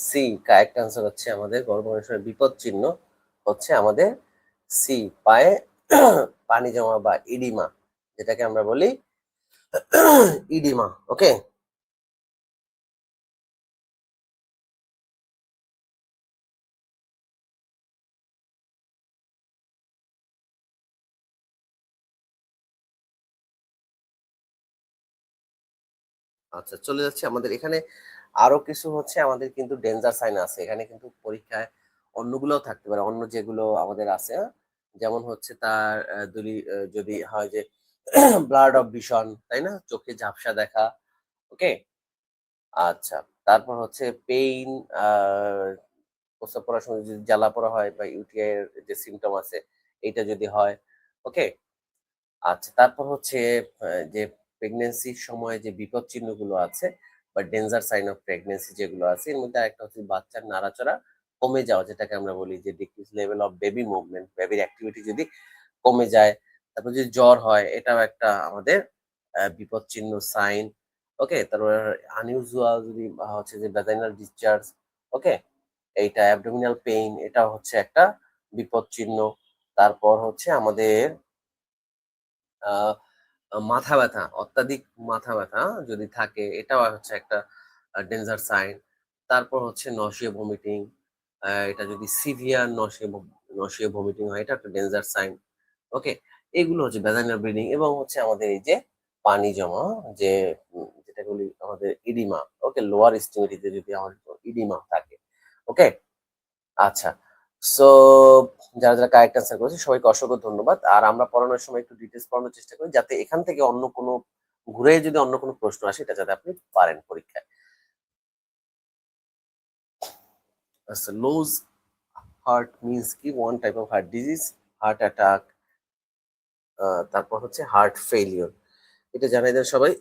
সি কারেক্ট আনসার হচ্ছে আমাদের গর্ভাবস্থার বিপদ চিহ্ন হচ্ছে আমাদের সি, পায়ে পানি জমা বা ইডিমা, যেটাকে আমরা বলি ইডিমা। ওকে, আচ্ছা চলে যাচ্ছে আমাদের এখানে আরো কিছু হচ্ছে আমাদের কিন্তু ডেঞ্জার সাইন আছে এখানে কিন্তু পরীক্ষায়, অন্যগুলোও থাকতে পারে, অন্য যেগুলো আমাদের আছে, যেমন হচ্ছে তার যদি হয় যে ব্লাড অফ ভিশন, তাই না, চোখে ঝাপসা দেখা। ওকে, আচ্ছা, তারপর হচ্ছে পেইন, প্রস্রাব করার সময় যদি জ্বালা পোড়া হয় বা ইউটিআই এর যে সিমটম আছে এইটা যদি হয়। ওকে, আচ্ছা, তারপর হচ্ছে যে প্রেগন্যান্সির সময় যে বিপদ চিহ্নগুলো আছে বা ডেঞ্জার সাইন অফ প্রেগন্যান্সি যেগুলো আছে, এর মধ্যে আরেকটা হচ্ছে বাচ্চার নাড়াচাড়া কমে যাওয়া, যেটাকে আমরা বলি যে decrease level of baby movement, বেবির অ্যাক্টিভিটি যদি কমে যায়। তারপর যদি জ্বর হয়, এটাও একটা আমাদের বিপদ চিহ্ন সাইন। ওকে, তারপর আনইউজুয়াল যদি হচ্ছে যে ভ্যাজাইনাল ডিসচার্জ। ওকে, এইটা অ্যাবডোমিনাল পেইন, এটাও হচ্ছে একটা বিপদ চিহ্ন। তারপর হচ্ছে আমাদের আহ মাথা ব্যথা, অত্যাধিক মাথা ব্যথা যদি থাকে, এটাও হচ্ছে একটা ডেঞ্জার সাইন। তারপর হচ্ছে নসিয়া ভমিটিং, এটা যদি সিভিয়ার নসিয়া ভমিটিং হয়, এটা একটা ডেঞ্জার সাইন। ওকে, এগুলো হচ্ছে ভ্যাজাইনাল ব্লিডিং এবং হচ্ছে আমাদের এই যে পানি জমা, যে যেটা বলি আমাদের ইডিমা। ওকে, লোয়ার এক্সট্রিমিটিতে যদি আমাদের ইডিমা থাকে। ওকে, আচ্ছা, সো যারা যারা কারেক্ট অ্যান্সার করেছে সবাইকে অসংখ্য ধন্যবাদ। আর আমরা পড়ানোর সময় একটু ডিটেলস পড়ানোর চেষ্টা করি, যাতে এখান থেকে অন্য কোনো ঘুরে যদি অন্য কোনো প্রশ্ন আসে, এটা যাতে আপনি পারেন পরীক্ষায়। আচ্ছা, লোজ হার্ট মিনস কি? One type of heart disease, heart attack, তারপর হচ্ছে হার্ট ফেলিওর, এটা জানাই দেন সবাই।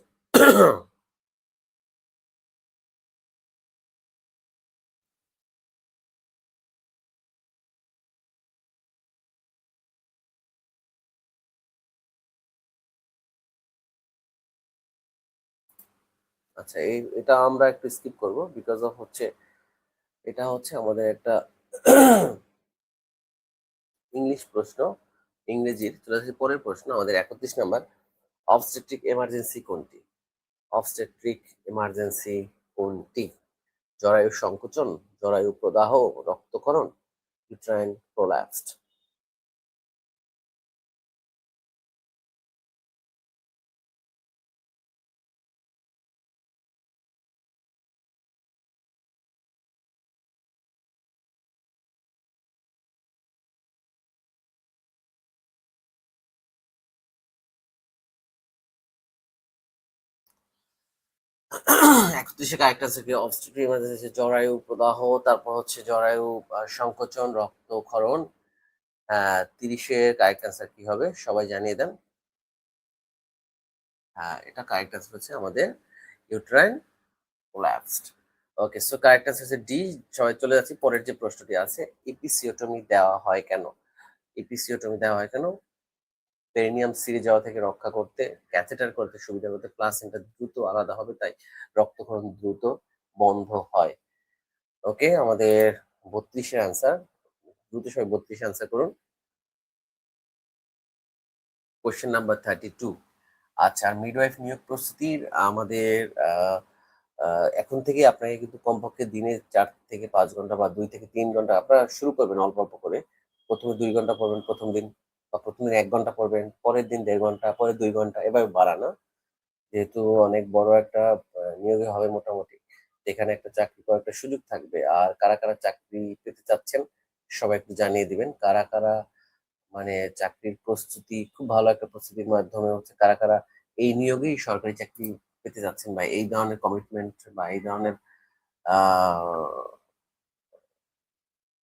আচ্ছা, এটা আমরা একটু স্কিপ করব, বিকজ অফ হচ্ছে এটা হচ্ছে আমাদের একটা ইংলিশ প্রশ্ন, ইংরেজির। চলে আসছে পরের প্রশ্ন আমাদের 31 নাম্বার, অবস্টেট্রিক এমার্জেন্সি কোনটি? অবস্টেট্রিক এমার্জেন্সি কোনটি? জরায়ু সংকোচন, জরায়ু প্রদাহ, রক্তক্ষরণ, ইউট্রাইন প্রোল্যাপসড। একত্রিশে কারেক্ট আছে কি? অবস্টেট্রিক এমার্জেন্সি জরায়ু প্রদাহ, তারপর হচ্ছে জরায়ু সংকোচন, রক্তক্ষরণ। 30-এর কারেক্ট আনসার কি হবে সবাই জানিয়ে দেন। হ্যাঁ, এটা কারেক্ট আনসার হচ্ছে আমাদের ইউট্রাইন কোল্যাপসড। ওকে, সো কারেক্ট আনসার হচ্ছে ডি। সবাই চলে যাচ্ছি পরের যে প্রশ্নটি আছে, ইপিসিওটমি দেওয়া হয় কেন? ইপিসিওটমি দেওয়া হয় কেন? পেরিনিয়াম ছিঁড়ে যাওয়া থেকে রক্ষা করতে, ক্যাথেটার করতে সুবিধা করতে, প্লাসেন্টা দ্রুত আলাদা হবে তাই রক্তক্ষরণ দ্রুত বন্ধ হয়। ওকে, আমাদের 32-এর আনসার, দ্রুত সবাই 32 আনসার করুন। Question number 32। আচ্ছা, আর মিডওয়াইফ নিয়োগ প্রস্তুতির আমাদের এখন থেকে আপনাকে কিন্তু কমপক্ষে দিনে 4 থেকে 5 ঘন্টা বা 2 থেকে 3 ঘন্টা আপনারা শুরু করবেন অল্প অল্প করে। প্রথমে 2 ঘন্টা পড়বেন প্রথম দিন, বা প্রথম দিন 1 ঘন্টা পড়বেন, পরের দিন 1.5 ঘন্টা, পরে 2 ঘন্টা, এভাবে বাড়ানো। যেহেতু অনেক বড় একটা নিয়োগে হবে মোটামুটি, এখানে একটা চাকরি করার একটা সুযোগ থাকবে। আর কারা কারা চাকরি পেতে চাচ্ছেন সবাই একটু জানিয়ে দিবেন। কারা কারা মানে চাকরির প্রস্তুতি, খুব ভালো একটা প্রস্তুতির মাধ্যমে হচ্ছে কারা কারা এই নিয়োগেই সরকারি চাকরি পেতে যাচ্ছেন, বা এই ধরনের কমিটমেন্ট বা এই ধরনের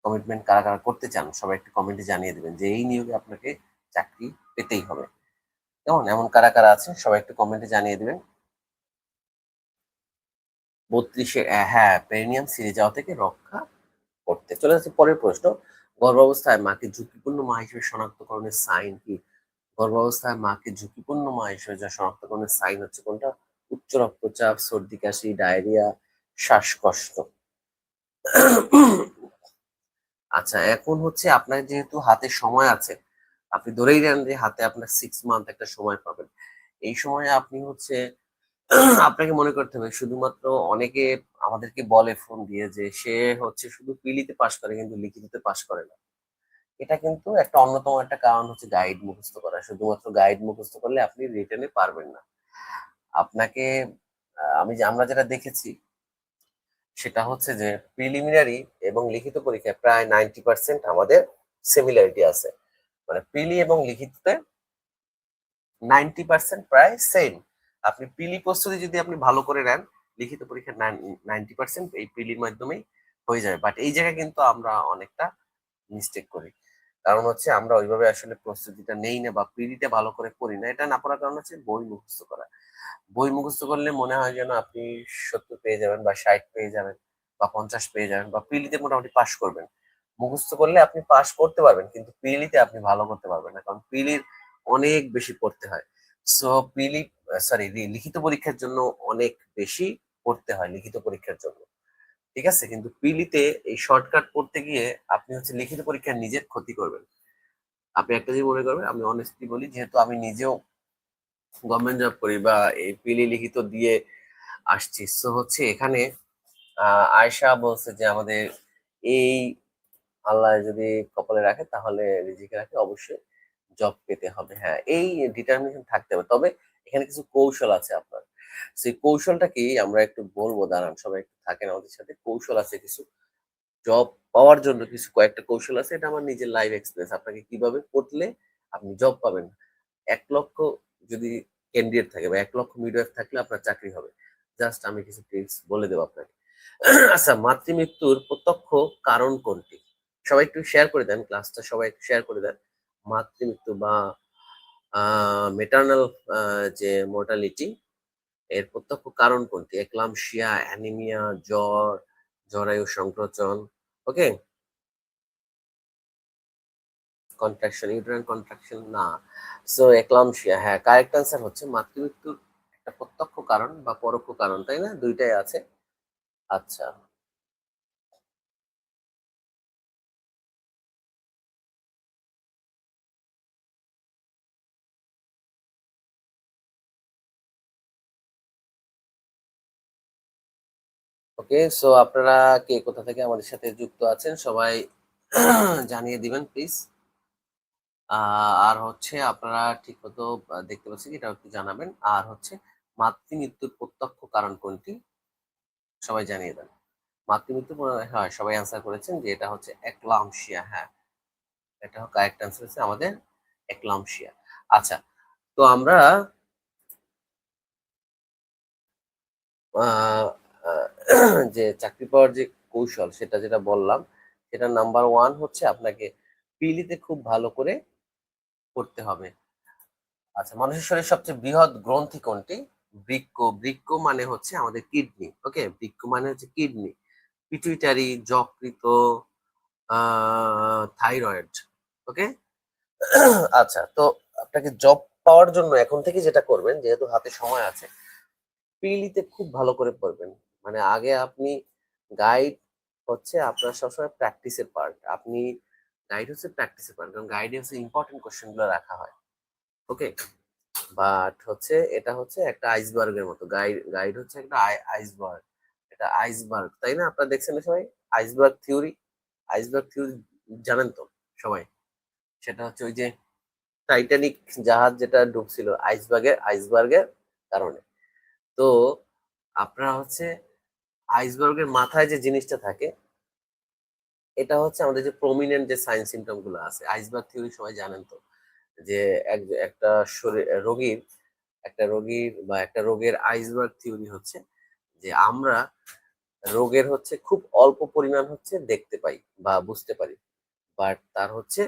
কমিটমেন্ট কারা কারা করতে চান, সবাই একটু কমেন্টে জানিয়ে দেবেন যে এই নিয়োগে আপনাকে চাকরি পেতেই হবে। কেমন? এমন কারা কারা আছে সবাই একটু কমেন্টে জানিয়ে দিবেন। ৩২ হ্যাঁ, পেরিনিয়াম ছিঁড়ে যাওয়া থেকে রক্ষা করতে। চলে যাচ্ছি পরের প্রশ্ন। গর্ভাবস্থায় মাকে ঝুঁকিপূর্ণ মা হিসেবে শনাক্তকরণের সাইন কি? গর্ভাবস্থায় মাকে ঝুঁকিপূর্ণ মা হিসেবে যা শনাক্তকরণের সাইন হচ্ছে কোনটা? উচ্চ রক্তচাপ, সর্দি কাশি, ডায়রিয়া, শ্বাসকষ্ট। আচ্ছা, এখন হচ্ছে আপনার যেহেতু হাতে সময় আছে, আপনি ধরেই নেন যে হাতে আপনার 6 মান্থ একটা সময় পাবেন। এই সময়ে আপনি হচ্ছে আপনাকে মনে করতে হবে শুধুমাত্র অনেকে আমাদেরকে বলে ফোন দিয়ে যে সে হচ্ছে শুধু প্রিলিতে পাস করে কিন্তু লিখিততে পাস করে না। এটা কিন্তু একটা অন্যতম একটা কারণ হচ্ছে গাইড মুখস্থ করা। শুধুমাত্র গাইড মুখস্থ করলে আপনি রিটেনে পারবেন না। আপনাকে আমরা যেটা দেখেছি সেটা হচ্ছে যে প্রিলিমিনারি এবং লিখিত পরীক্ষায় প্রায় 90% আমাদের সিমিলারিটি আছে। মানে প্রিলি এবং লিখিততে 90% প্রায় সেম। আপনি প্রিলি প্রস্তুতি যদি আপনি ভালো করে নেন, লিখিত পরীক্ষার 90% এই প্রিলির মাধ্যমেই হয়ে যাবে। বাট এই জায়গায় কিন্তু আমরা অনেকটা মিস্টেক করি। কারণ হচ্ছে আমরা ওইভাবে আসলে প্রস্তুতিটা নেই না বা প্রিলিটা ভালো করে করি না। এটা না পড়ার কারণ হচ্ছে বই মুখস্থ করা। বই মুখস্থ করলে মনে হয় যেন আপনি ৭০ পেয়ে যাবেন বা ৬০ পেয়ে যাবেন বা ৫০ পেয়ে যাবেন বা প্রিলিতে মোটামুটি পাস করবেন। মুখস্থ করলে আপনি পাস করতে পারবেন কিন্তু প্রিলিতে আপনি ভালো করতে পারবেন না। কারণ প্রিলির অনেক বেশি পড়তে হয়। সো প্রিলি সরি লিখিত পরীক্ষার জন্য অনেক বেশি পড়তে হয় লিখিত পরীক্ষার জন্য। ঠিক আছে? কিন্তু প্রিলিতে এই শর্টকাট পড়তে গিয়ে আপনি হচ্ছে লিখিত পরীক্ষায় নিজের ক্ষতি করবেন। আপনি একটা জিনিস মনে করবেন, আমি অনেস্টলি বলি যেহেতু আমি নিজেও গভর্নমেন্ট জব করি বা এই প্রিলি লিখিত দিয়ে আসছি। সো হচ্ছে এখানে আয়েশা বলছে যে আমাদের এই আল্লাহ যদি কপালে রাখে তাহলে রিজিকে রাখে অবশ্যই জব পেতে হবে। হ্যাঁ, এই ডিটারমিনেশন থাকতে হবে। তবে এখানে কিছু কৌশল আছে আপনার। সেই কৌশলটা কি আমরা একটু বলবো দাঁড়ান সবাই একটু থাকেন আমাদের সাথে। কৌশল আছে কিছু। জব পাওয়ার জন্য কিছু কয়েকটা কৌশল আছে। এটা আমার নিজের লাইফ এক্সপেরিয়েন্স। আপনাকে কিভাবে পড়লে আপনি জব পাবেন। ১,০০,০০০ যদি ক্যান্ডিডেট থাকে বা ১,০০,০০০ মিডওয়াইফ থাকলে আপনার চাকরি হবে। জাস্ট আমি কিছু টিপস বলে দেব আপনাকে। আচ্ছা, মাতৃমৃত্যুর প্রত্যক্ষ কারণ কোনটি? সবাই একটু শেয়ার করে দেন, ক্লাসটা সবাই একটু শেয়ার করে দেন। মাতৃমৃত্যু বা আ ম্যাটারনাল যে মর্টালিটি এর প্রত্যক্ষ কারণ কোনটি? এক্লামশিয়া, অ্যানিমিয়া, জ্বর, জরায়ু সংকোচন, ওকে? কন্ট্রাকশন, ইউটেরাইন কন্ট্রাকশন না। সো এক্লামশিয়া হ্যাঁ, কারেক্ট অ্যান্সার হচ্ছে মাতৃমৃত্যুর একটা প্রত্যক্ষ কারণ বা পরোক্ষ কারণ, তাই না? ২ টাই আছে। আচ্ছা। ওকে, সো আপনারা কে কোথা থেকে আমাদের সাথে যুক্ত আছেন সবাই জানিয়ে দিবেন প্লিজ। আ আর হচ্ছে আপনারা ঠিকমতো দেখতে পাচ্ছি কি এটাও একটু জানাবেন। আর হচ্ছে মাতৃমৃত্যুর প্রত্যক্ষ কারণ কোনটি? সবাই জানিয়ে দেন। মাতৃমৃত্যু হ্যাঁ, সবাই অ্যান্সার করেছেন যে এটা হচ্ছে একলামশিয়া। হ্যাঁ, এটা কারেক্ট অ্যান্সার হচ্ছে আমাদের একলামশিয়া। আচ্ছা, তো আমরা আ আ যে চাকরি পাওয়ার যে কৌশল সেটা যেটা বললাম, সেটা নাম্বার 1 হচ্ছে আপনাকে প্রিলিতে খুব ভালো করে পড়তে হবে। আচ্ছা, মানুষের শরীরে সবচেয়ে বৃহৎ গ্রন্থি কোনটি? বৃক্ক। বৃক্ক মানে হচ্ছে আমাদের কিডনি। ওকে? বৃক্ক মানে হচ্ছে কিডনি। পিটুইটারি, যকৃত, আ থাইরয়েড। ওকে? আচ্ছা, তো আপনাকে জব পাওয়ার জন্য এখন থেকে যেটা করবেন যেহেতু হাতে সময় আছে, প্রিলিতে খুব ভালো করে পড়বেন। মানে আগে আপনি গাইড হচ্ছে আপনার সবসময় প্র্যাকটিসের পার্ট। আপনি গাইড হচ্ছে প্র্যাকটিসের পার্ট। কারণ গাইডে হচ্ছে ইম্পোর্টেন্ট কোয়েশ্চেন গুলো রাখা হয়। ওকে? বাট হচ্ছে এটা হচ্ছে একটা আইসবার্গের মতো। গাইড হচ্ছে একটা আইসবার্গ। এটা আইসবার্গ, তাই না? আপনারা দেখছেন না সবাই? Iceberg theory? আইসবার্গ থিওরি জানেন তো সবাই? সেটা হচ্ছে ওই যে টাইটানিক জাহাজ যেটা ডুবছিল আইসবার্গের কারণে। তো আপনারা হচ্ছে আইসবার্গের মাথায় যে জিনিসটা থাকে, এটা হচ্ছে আমাদের যে প্রমিনেন্ট যে সাইন সিম্পটম গুলো আছে। আইসবার্গ থিওরি সবাই জানেন তো? যে একটা রোগীর বা একটা রোগের আইসবার্গ থিওরি হচ্ছে যে আমরা রোগের হচ্ছে খুব অল্প পরিমাণ হচ্ছে দেখতে পাই বা বুঝতে পারি। বাট তার হচ্ছে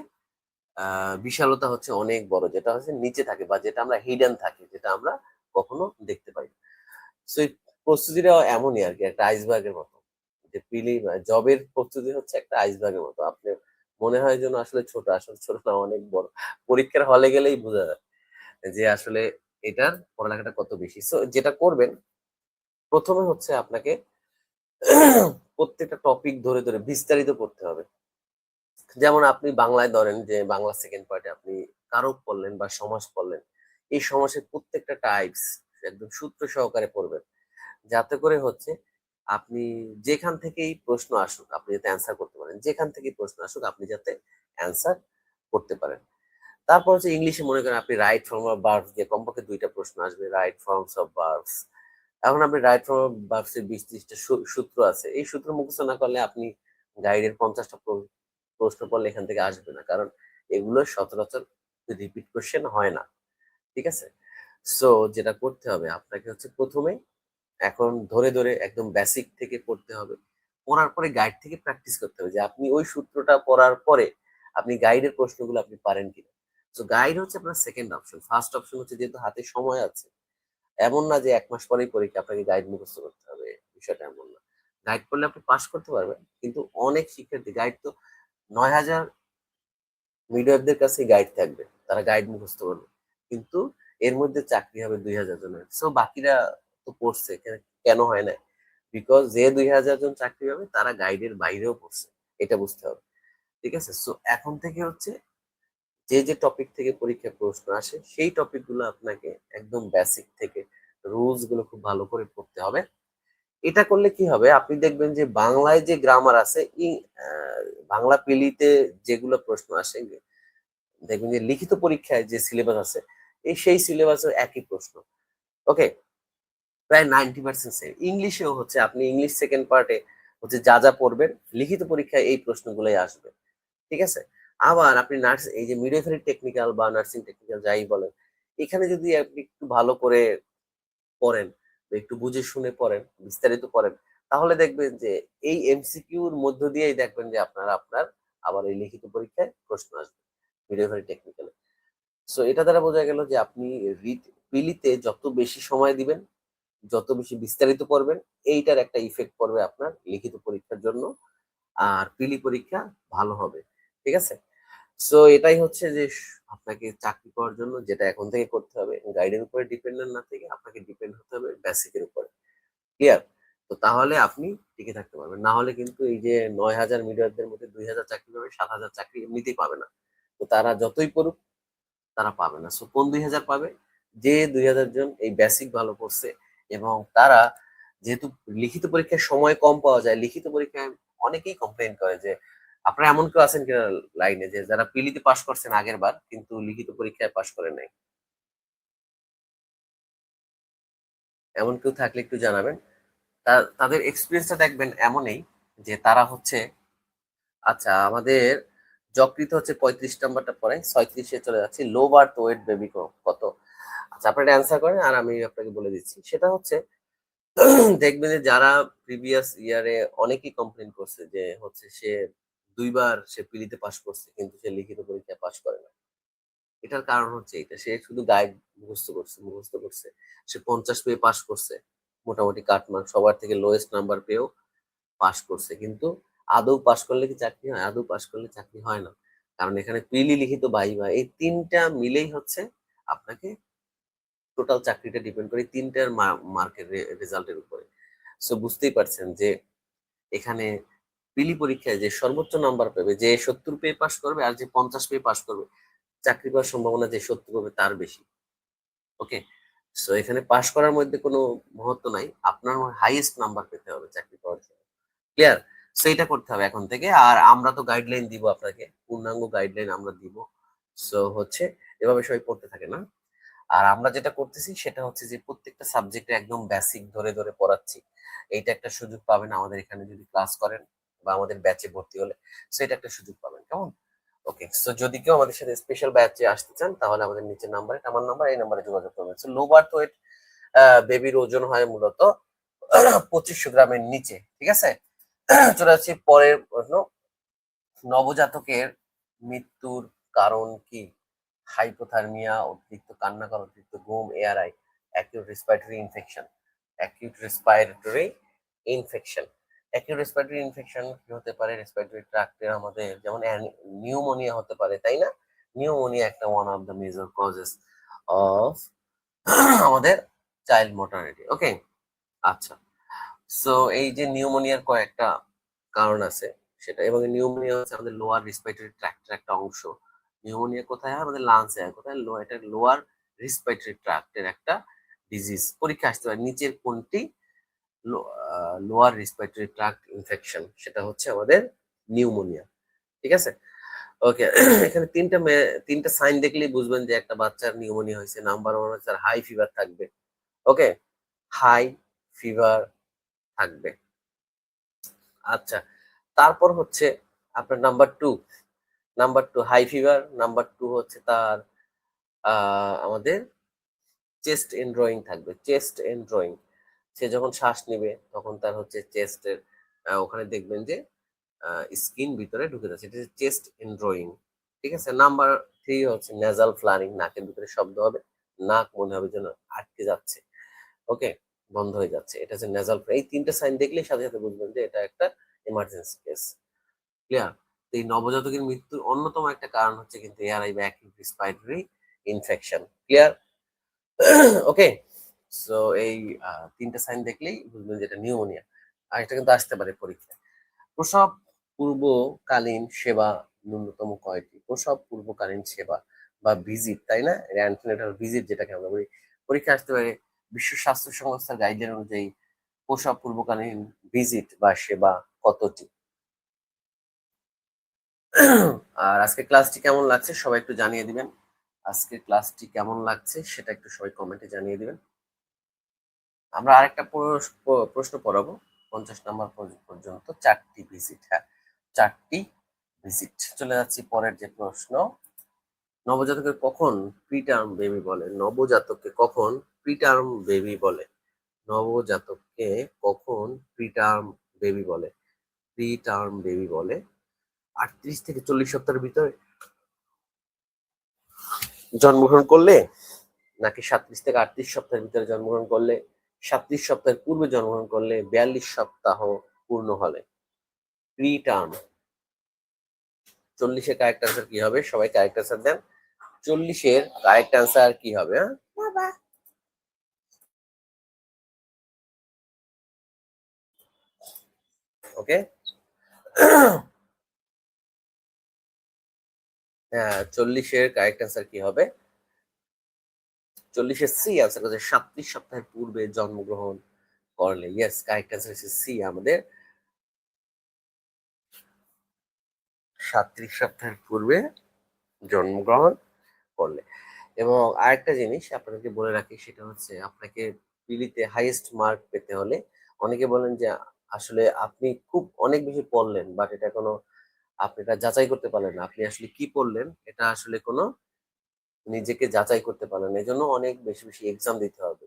বিশালতা হচ্ছে অনেক বড়, যেটা হচ্ছে নিচে থাকে বা যেটা আমরা হিডেন থাকে, যেটা আমরা কখনো দেখতে পাই। সো এই প্রস্তুতিটা এমনই আর কি, একটা আইসবার্গের মতো। যে প্রিলি জবের প্রস্তুতি হচ্ছে একটা আইসবার্গের মতো। আপনি মনে হয় যেন আসলে ছোট, আসলে ছোট না, অনেক বড়। পরীক্ষার হলে গেলেই বোঝা যায় যে আসলে এটার পড়ালেখাটা কত বেশি। সো যেটা করবেন, ১ম এ হচ্ছে আপনাকে প্রত্যেকটা টপিক ধরে, ধরে বিস্তারিত পড়তে হবে। যেমন আপনি বাংলায় ধরেন যে বাংলা সেকেন্ড পার্টে আপনি কারক পড়লেন বা সমাস পড়লেন। এই সমাসের প্রত্যেকটা টাইপস একদম সূত্র সহকারে পড়বেন। যাতে করে হচ্ছে আপনি যেখান থেকেই প্রশ্ন আসুক আপনি যাতে অ্যান্সার করতে পারেন। যেখান থেকেই প্রশ্ন আসুক আপনি যাতে অ্যান্সার করতে পারেন। তারপর হচ্ছে ইংলিশে মনে করেন আপনি রাইট ফর্ম অফ ভার্বস দিয়ে কমপক্ষে ২ টা প্রশ্ন আসবে। Right forms of verbs. এখন আপনি রাইট ফর্ম অফ ভার্বস এর ২০-৩০ টা সূত্র আছে। এই সূত্র মুখস্থ না করলে আপনি গাইডের ৫০ টা প্রশ্ন পড়লে এখান থেকে আসবে না। কারণ এগুলো সচরাচর রিপিট কোয়েশ্চেন হয় না। ঠিক আছে? সো যেটা করতে হবে আপনাকে হচ্ছে ১ম এ এখন ধরে, ধরে একদম বেসিক থেকে পড়তে হবে। পড়ার পরে গাইড থেকে প্র্যাকটিস করতে হবে যে আপনি ওই সূত্রটা পড়ার পরে আপনি গাইডের প্রশ্নগুলো আপনি পারেন কিনা। সো গাইড হচ্ছে আপনার সেকেন্ড অপশন। ফার্স্ট অপশন হচ্ছে যেহেতু হাতে সময় আছে। এমন না যে ১ মাস পরেই পরীক্ষা আপনাকে গাইড মুখস্থ করতে হবে। বিষয়টা এমন না। গাইড পড়লে আপনি পাস করতে পারবেন। কিন্তু অনেক শিক্ষার্থী গাইড তো ৯,০০০ মিডওয়াইফদের কাছেই গাইড থাকবে। তারা গাইড মুখস্থ করবে। কিন্তু এর মধ্যে চাকরি হবে ২,০০০ জনের। সো বাকিরা তো পড়ছে। কেন হয় নাই? বিকজ যে ২,০০০ জন চাকরি পাবে তারা গাইডের বাইরেও পড়ছে। এটা বুঝতে হবে। ঠিক আছে? সো এখন থেকে হচ্ছে যে টপিক থেকে পরীক্ষায় প্রশ্ন আসে সেই টপিক গুলো আপনাকে একদম বেসিক থেকে রুলস গুলো খুব ভালো করে পড়তে হবে। এটা করলে কি হবে? আপনি দেখবেন যে বাংলায় যে গ্রামার আছে বাংলা প্রিলিতে যেগুলো প্রশ্ন আসে দেখবেন যে লিখিত পরীক্ষায় যে সিলেবাস আছে সেই সিলেবাসের একই প্রশ্ন। ওকে? প্রায় 90% সেম। ইংলিশেও হচ্ছে আপনি ইংলিশ সেকেন্ড পার্টে হচ্ছে যা পড়বেন লিখিত পরীক্ষায় এই প্রশ্নগুলোই আসবে। ঠিক আছে? আবার আপনি এই যে মিডওয়াইফারি টেকনিক্যাল বা নার্সিং টেকনিক্যাল যাই বলেন, এখানে যদি আপনি একটু ভালো করে পড়েন বা একটু বুঝে শুনে পড়েন, বিস্তারিত পড়েন, তাহলে দেখবেন যে এই এমসিকিউর মধ্য দিয়েই দেখবেন যে আপনার আবার এই লিখিত পরীক্ষায় প্রশ্ন আসবে মিডওয়াইফারি টেকনিক্যালে। সো এটা দ্বারা বোঝা গেল যে আপনি প্রিলিতে যত বেশি সময় দিবেন, যত বেশি বিস্তারিত পড়বেন, এইটার একটা ইফেক্ট পড়বে আপনার লিখিত পরীক্ষার জন্য। আর প্রিলি পরীক্ষা ভালো হবে। ঠিক আছে? সো এটাই হচ্ছে যে আপনাকে চাকরি পাওয়ার জন্য যেটা এখন থেকে করতে হবে, গাইডের উপরে ডিপেন্ডেন্ট না থেকে আপনাকে ডিপেন্ড হতে হবে বেসিক এর উপরে। ক্লিয়ার? তো তাহলে আপনি টিকে থাকতে পারবেন। না হলে কিন্তু এই যে ৯,০০০ মিডওয়াইফদের মধ্যে ২,০০০ চাকরি পাবে, ৭,০০০ চাকরি এমনিতেই পাবে না। তো তারা যতই পড়ুক তারা পাবে না। সো কোন ২,০০০ পাবে? যে ২,০০০ জন এই বেসিক ভালো করছে এবং তারা যেহেতু লিখিত পরীক্ষায় সময় কম পাওয়া যায়, লিখিত পরীক্ষায় অনেকেই কমপ্লেইন করে যে আপনারা এমন কেউ আছেন কিনা লাইনে যে যারা প্রিলিতে পাস করছেন আগের বার কিন্তু লিখিত পরীক্ষায় পাস করেন নাই? এমন কেউ থাকলে একটু জানাবেন। তাদের এক্সপেরিয়েন্সটা দেখবেন এমনই যে তারা হচ্ছে আচ্ছা আমাদের যকৃৎ হচ্ছে ৩৫ নাম্বারটা পড়ায় ৩৬ এ চলে যাচ্ছি। লো বার্থ ওয়েট বেবি কত? আচ্ছা আপনারা এটা অ্যান্সার করেন আর আমি আপনাকে বলে দিচ্ছি। সেটা হচ্ছে দেখবেন যে যারা প্রিভিয়াস ইয়ারে অনেকেই কমপ্লেইন করছে যে হচ্ছে সে ২ বার সে প্রিলিতে পাস করছে কিন্তু সে লিখিত পরীক্ষায় পাস করে না। এটার কারণ হচ্ছে এটা। সে শুধু গাইড মুখস্থ করছে। সে ৫০ পেয়ে পাস করছে। মোটামুটি কাটমার্ক সবার থেকে লোয়েস্ট নাম্বার পেয়েও পাস করছে। কিন্তু আদৌ পাস করলে কি চাকরি হয়? আদৌ পাস করলে চাকরি হয় না। কারণ এখানে প্রিলি, লিখিত, ভাইভা এই ৩ টা মিলেই হচ্ছে আপনাকে টোটাল চাকরিটা ডিপেন্ড করে ৩ টার মার্কের রেজাল্টের উপরে। সো বুঝতেই পারছেন যে এখানে প্রিলি পরীক্ষায় যে সর্বোচ্চ নাম্বার পাবে, যে ৭০ পেয়ে পাস করবে আর যে ৫০ পেয়ে পাস করবে, চাকরি পাওয়ার সম্ভাবনা যে ৭০ পাবে তার বেশি। ওকে? সো এখানে পাস করার মধ্যে কোনো মহত্ব নাই। আপনার হাইয়েস্ট নাম্বার পেতে হবে চাকরি পাওয়ার জন্য। ক্লিয়ার? সো এটা করতে হবে এখন থেকে। আর আমরা তো গাইডলাইন দিব আপনাকে। পূর্ণাঙ্গ গাইডলাইন আমরা দিব। সো হচ্ছে এভাবে সবাই পড়তে থাকে না? আর আমরা যেটা করতেছি সেটা হচ্ছে যে প্রত্যেকটা সাবজেক্টে একদম বেসিক ধরে, ধরে পড়াচ্ছি। এইটা একটা সুযোগ পাবেন আমাদের এখানে যদি ক্লাস করেন বা আমাদের ব্যাচে ভর্তি হলে। সো এটা একটা সুযোগ পাবেন। কেমন? ওকে। সো যদি কেউ আমাদের সাথে স্পেশাল ব্যাচে আসতে চান তাহলে আমাদের নিচের নাম্বারে, আমার নাম্বার এই নাম্বারে যোগাযোগ করবেন। সো লো বার্থ ওয়েট বেবির ওজন হয় মূলত ২৫০০ গ্রামের নিচে। ঠিক আছে? চলে যাচ্ছি পরের প্রশ্ন। নবজাতকের মৃত্যুর কারণ কি? হাইপোথার্মিয়া, অতিরিক্ত কান্না করা, অতিরিক্ত ঘুম, ARI, acute respiratory infection. Acute respiratory infection acute respiratory infection কি হতে পারে? রেসপিরেটরি ট্র্যাক্টের আমাদের যেমন নিউমোনিয়া হতে পারে, তাই না? নিউমোনিয়া একটা one of the major causes of আমাদের চাইল্ড মর্টালিটি। ওকে, আচ্ছা। সো এই যে নিউমোনিয়ার কয়েকটা কারণ আছে সেটা, এবং নিউমোনিয়া হচ্ছে আমাদের লোয়ার রেসপিরেটরি ট্র্যাক্টের একটা অংশ। নিউমোনিয়া কোথায় হয়? আমাদের লাংসে হয়। কোথায়? এটা লোয়ার রেসপিরেটরি ট্র্যাক্টের একটা ডিজিজ। পরীক্ষা আসতে পারে নিচের কোনটি লোয়ার রেসপিরেটরি ট্র্যাক্ট ইনফেকশন, সেটা হচ্ছে আমাদের নিউমোনিয়া। ঠিক আছে, ওকে। এখানে তিনটা সাইন দেখলেই বুঝবেন যে একটা বাচ্চার নিউমোনিয়া হয়েছে। নাম্বার ওয়ান হচ্ছে হাই ফিভার থাকবে। ওকে, হাই ফিভার থাকবে। আচ্ছা, তারপর হচ্ছে আপনার number two high fever. Number two হচ্ছে তার আমাদের চেস্ট এনড্রয়িং থাকবে। চেস্ট এনড্রয়িং, সে যখন শ্বাস নেবে তখন তার হচ্ছে চেস্টের ওখানে দেখবেন যে স্কিন ভিতরে ঢুকে যাচ্ছে, এটা চেস্ট এনড্রয়িং। ঠিক আছে, নাম্বার থ্রি হচ্ছে নেজাল ফ্লারিং, নাকের ভিতরে শব্দ হবে, নাক মনে হবে যেন আটকে যাচ্ছে। ওকে, বন্ধ হয়ে যাচ্ছে, এটা হচ্ছে নেজাল। এই তিনটা সাইন দেখলেই সাথে সাথে বুঝবেন যে এটা একটা এমার্জেন্সি কেস। ক্লিয়ার? এই নবজাতকের মৃত্যুর অন্যতম একটা কারণ হচ্ছে কিন্তু এআরআই বা অ্যাকিউট রেসপিরেটরি ইনফেকশন। ক্লিয়ার? ওকে, সো এই তিনটা সাইন দেখলেই বুঝবেন যে এটা নিউমোনিয়া। আর এটা কিন্তু আসতে পারে পরীক্ষায়। প্রসব পূর্বকালীন সেবা ন্যূনতম কয়টি? প্রসব পূর্বকালীন সেবা বা ভিজিট, তাই না? অ্যান্টিনেটাল ভিজিট যেটাকে আমরা বলি, পরীক্ষা আসতে পারে বিশ্ব স্বাস্থ্য সংস্থার গাইডলাইন অনুযায়ী প্রসব পূর্বকালীন ভিজিট বা সেবা কতটি? আর আজকে ক্লাসটি কেমন লাগছে সবাই একটু জানিয়ে দিবেন। আজকে ক্লাসটি কেমন লাগছে সেটা একটু সবাই কমেন্টে জানিয়ে দিবেন। আমরা আরেকটা প্রশ্ন পড়াবো 50 নম্বর পর্যন্ত, 4টি ভিজিট। হ্যাঁ, 4টি ভিজিট। চলে যাচ্ছি পরের যে প্রশ্ন। নবজাতকের কখন প্রিটার্ম বেবি বলে? নবজাতককে কখন প্রিটার্ম বেবি বলে? নবজাতককে কখন প্রিটার্ম বেবি বলে? প্রিটার্ম বেবি বলে 38 থেকে 40 সপ্তাহের ভিতরে জন্মগ্রহণ করলে, নাকি 37 থেকে 38 সপ্তাহের ভিতরে জন্মগ্রহণ করলে, 37 সপ্তাহের পূর্বে জন্মগ্রহণ করলে, 42 সপ্তাহ পূর্ণ হলে? প্রিটার্ম। 40-এর কারেক্ট আনসার কি হবে? সবাই কারেক্ট আনসার দেন। 40-এর কারেক্ট আনসার কি হবে? ওকে, হ্যাঁ, 40-এর কারেক্ট আনসার কি হবে? 40-এর সি আনসার করছে 37 সপ্তাহের পূর্বে জন্মগ্রহণ করলে। ইয়েস, কারেক্ট আনসার হচ্ছে সি আমাদের, 37 সপ্তাহের পূর্বে জন্মগ্রহণ করলে। এবং আরেকটা জিনিস আপনাকে বলে রাখি, সেটা হচ্ছে আপনাকে প্রিলিতে হাইয়েস্ট মার্ক পেতে হলে, অনেকে বলেন যে আসলে আপনি খুব অনেক বেশি পড়লেন বাট এটা কোনো, আপনি এটা যাচাই করতে পারলেন না, আপনি আসলে কি পড়লেন এটা আসলে কোনো নিজেকে যাচাই করতে পারলেন না। এই জন্য অনেক বেশি বেশি এক্সাম দিতে হবে,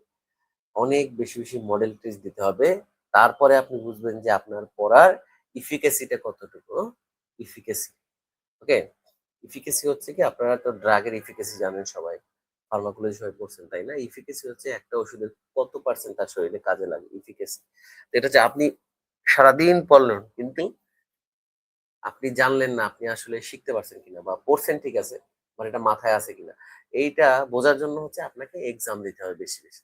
অনেক বেশি বেশি মডেল টেস্ট দিতে হবে, তারপরে আপনি বুঝবেন যে আপনার পড়ার ইফিকেসিটা কতটুকু। ইফিকেসি, ওকে। ইফিকেসি হচ্ছে কি, আপনারা তো ড্রাগের ইফিকেসি জানেন সবাই, ফার্মাকোলজি সবাই পড়ছেন তাই না? ইফিকেসি হচ্ছে একটা ওষুধের কত পার্সেন্ট তার শরীরে কাজে লাগে, ইফিকেসি। এটা হচ্ছে আপনি সারাদিন পড়লেন কিন্তু আপনি জানলেন না আপনি আসলে শিখতে পারছেন কিনা, বা পড়ছেন ঠিক আছে মানে এটা মাথায় আছে কিনা। এইটা বোঝার জন্য হচ্ছে আপনাকে এক্সাম দিতে হবে বেশি বেশি।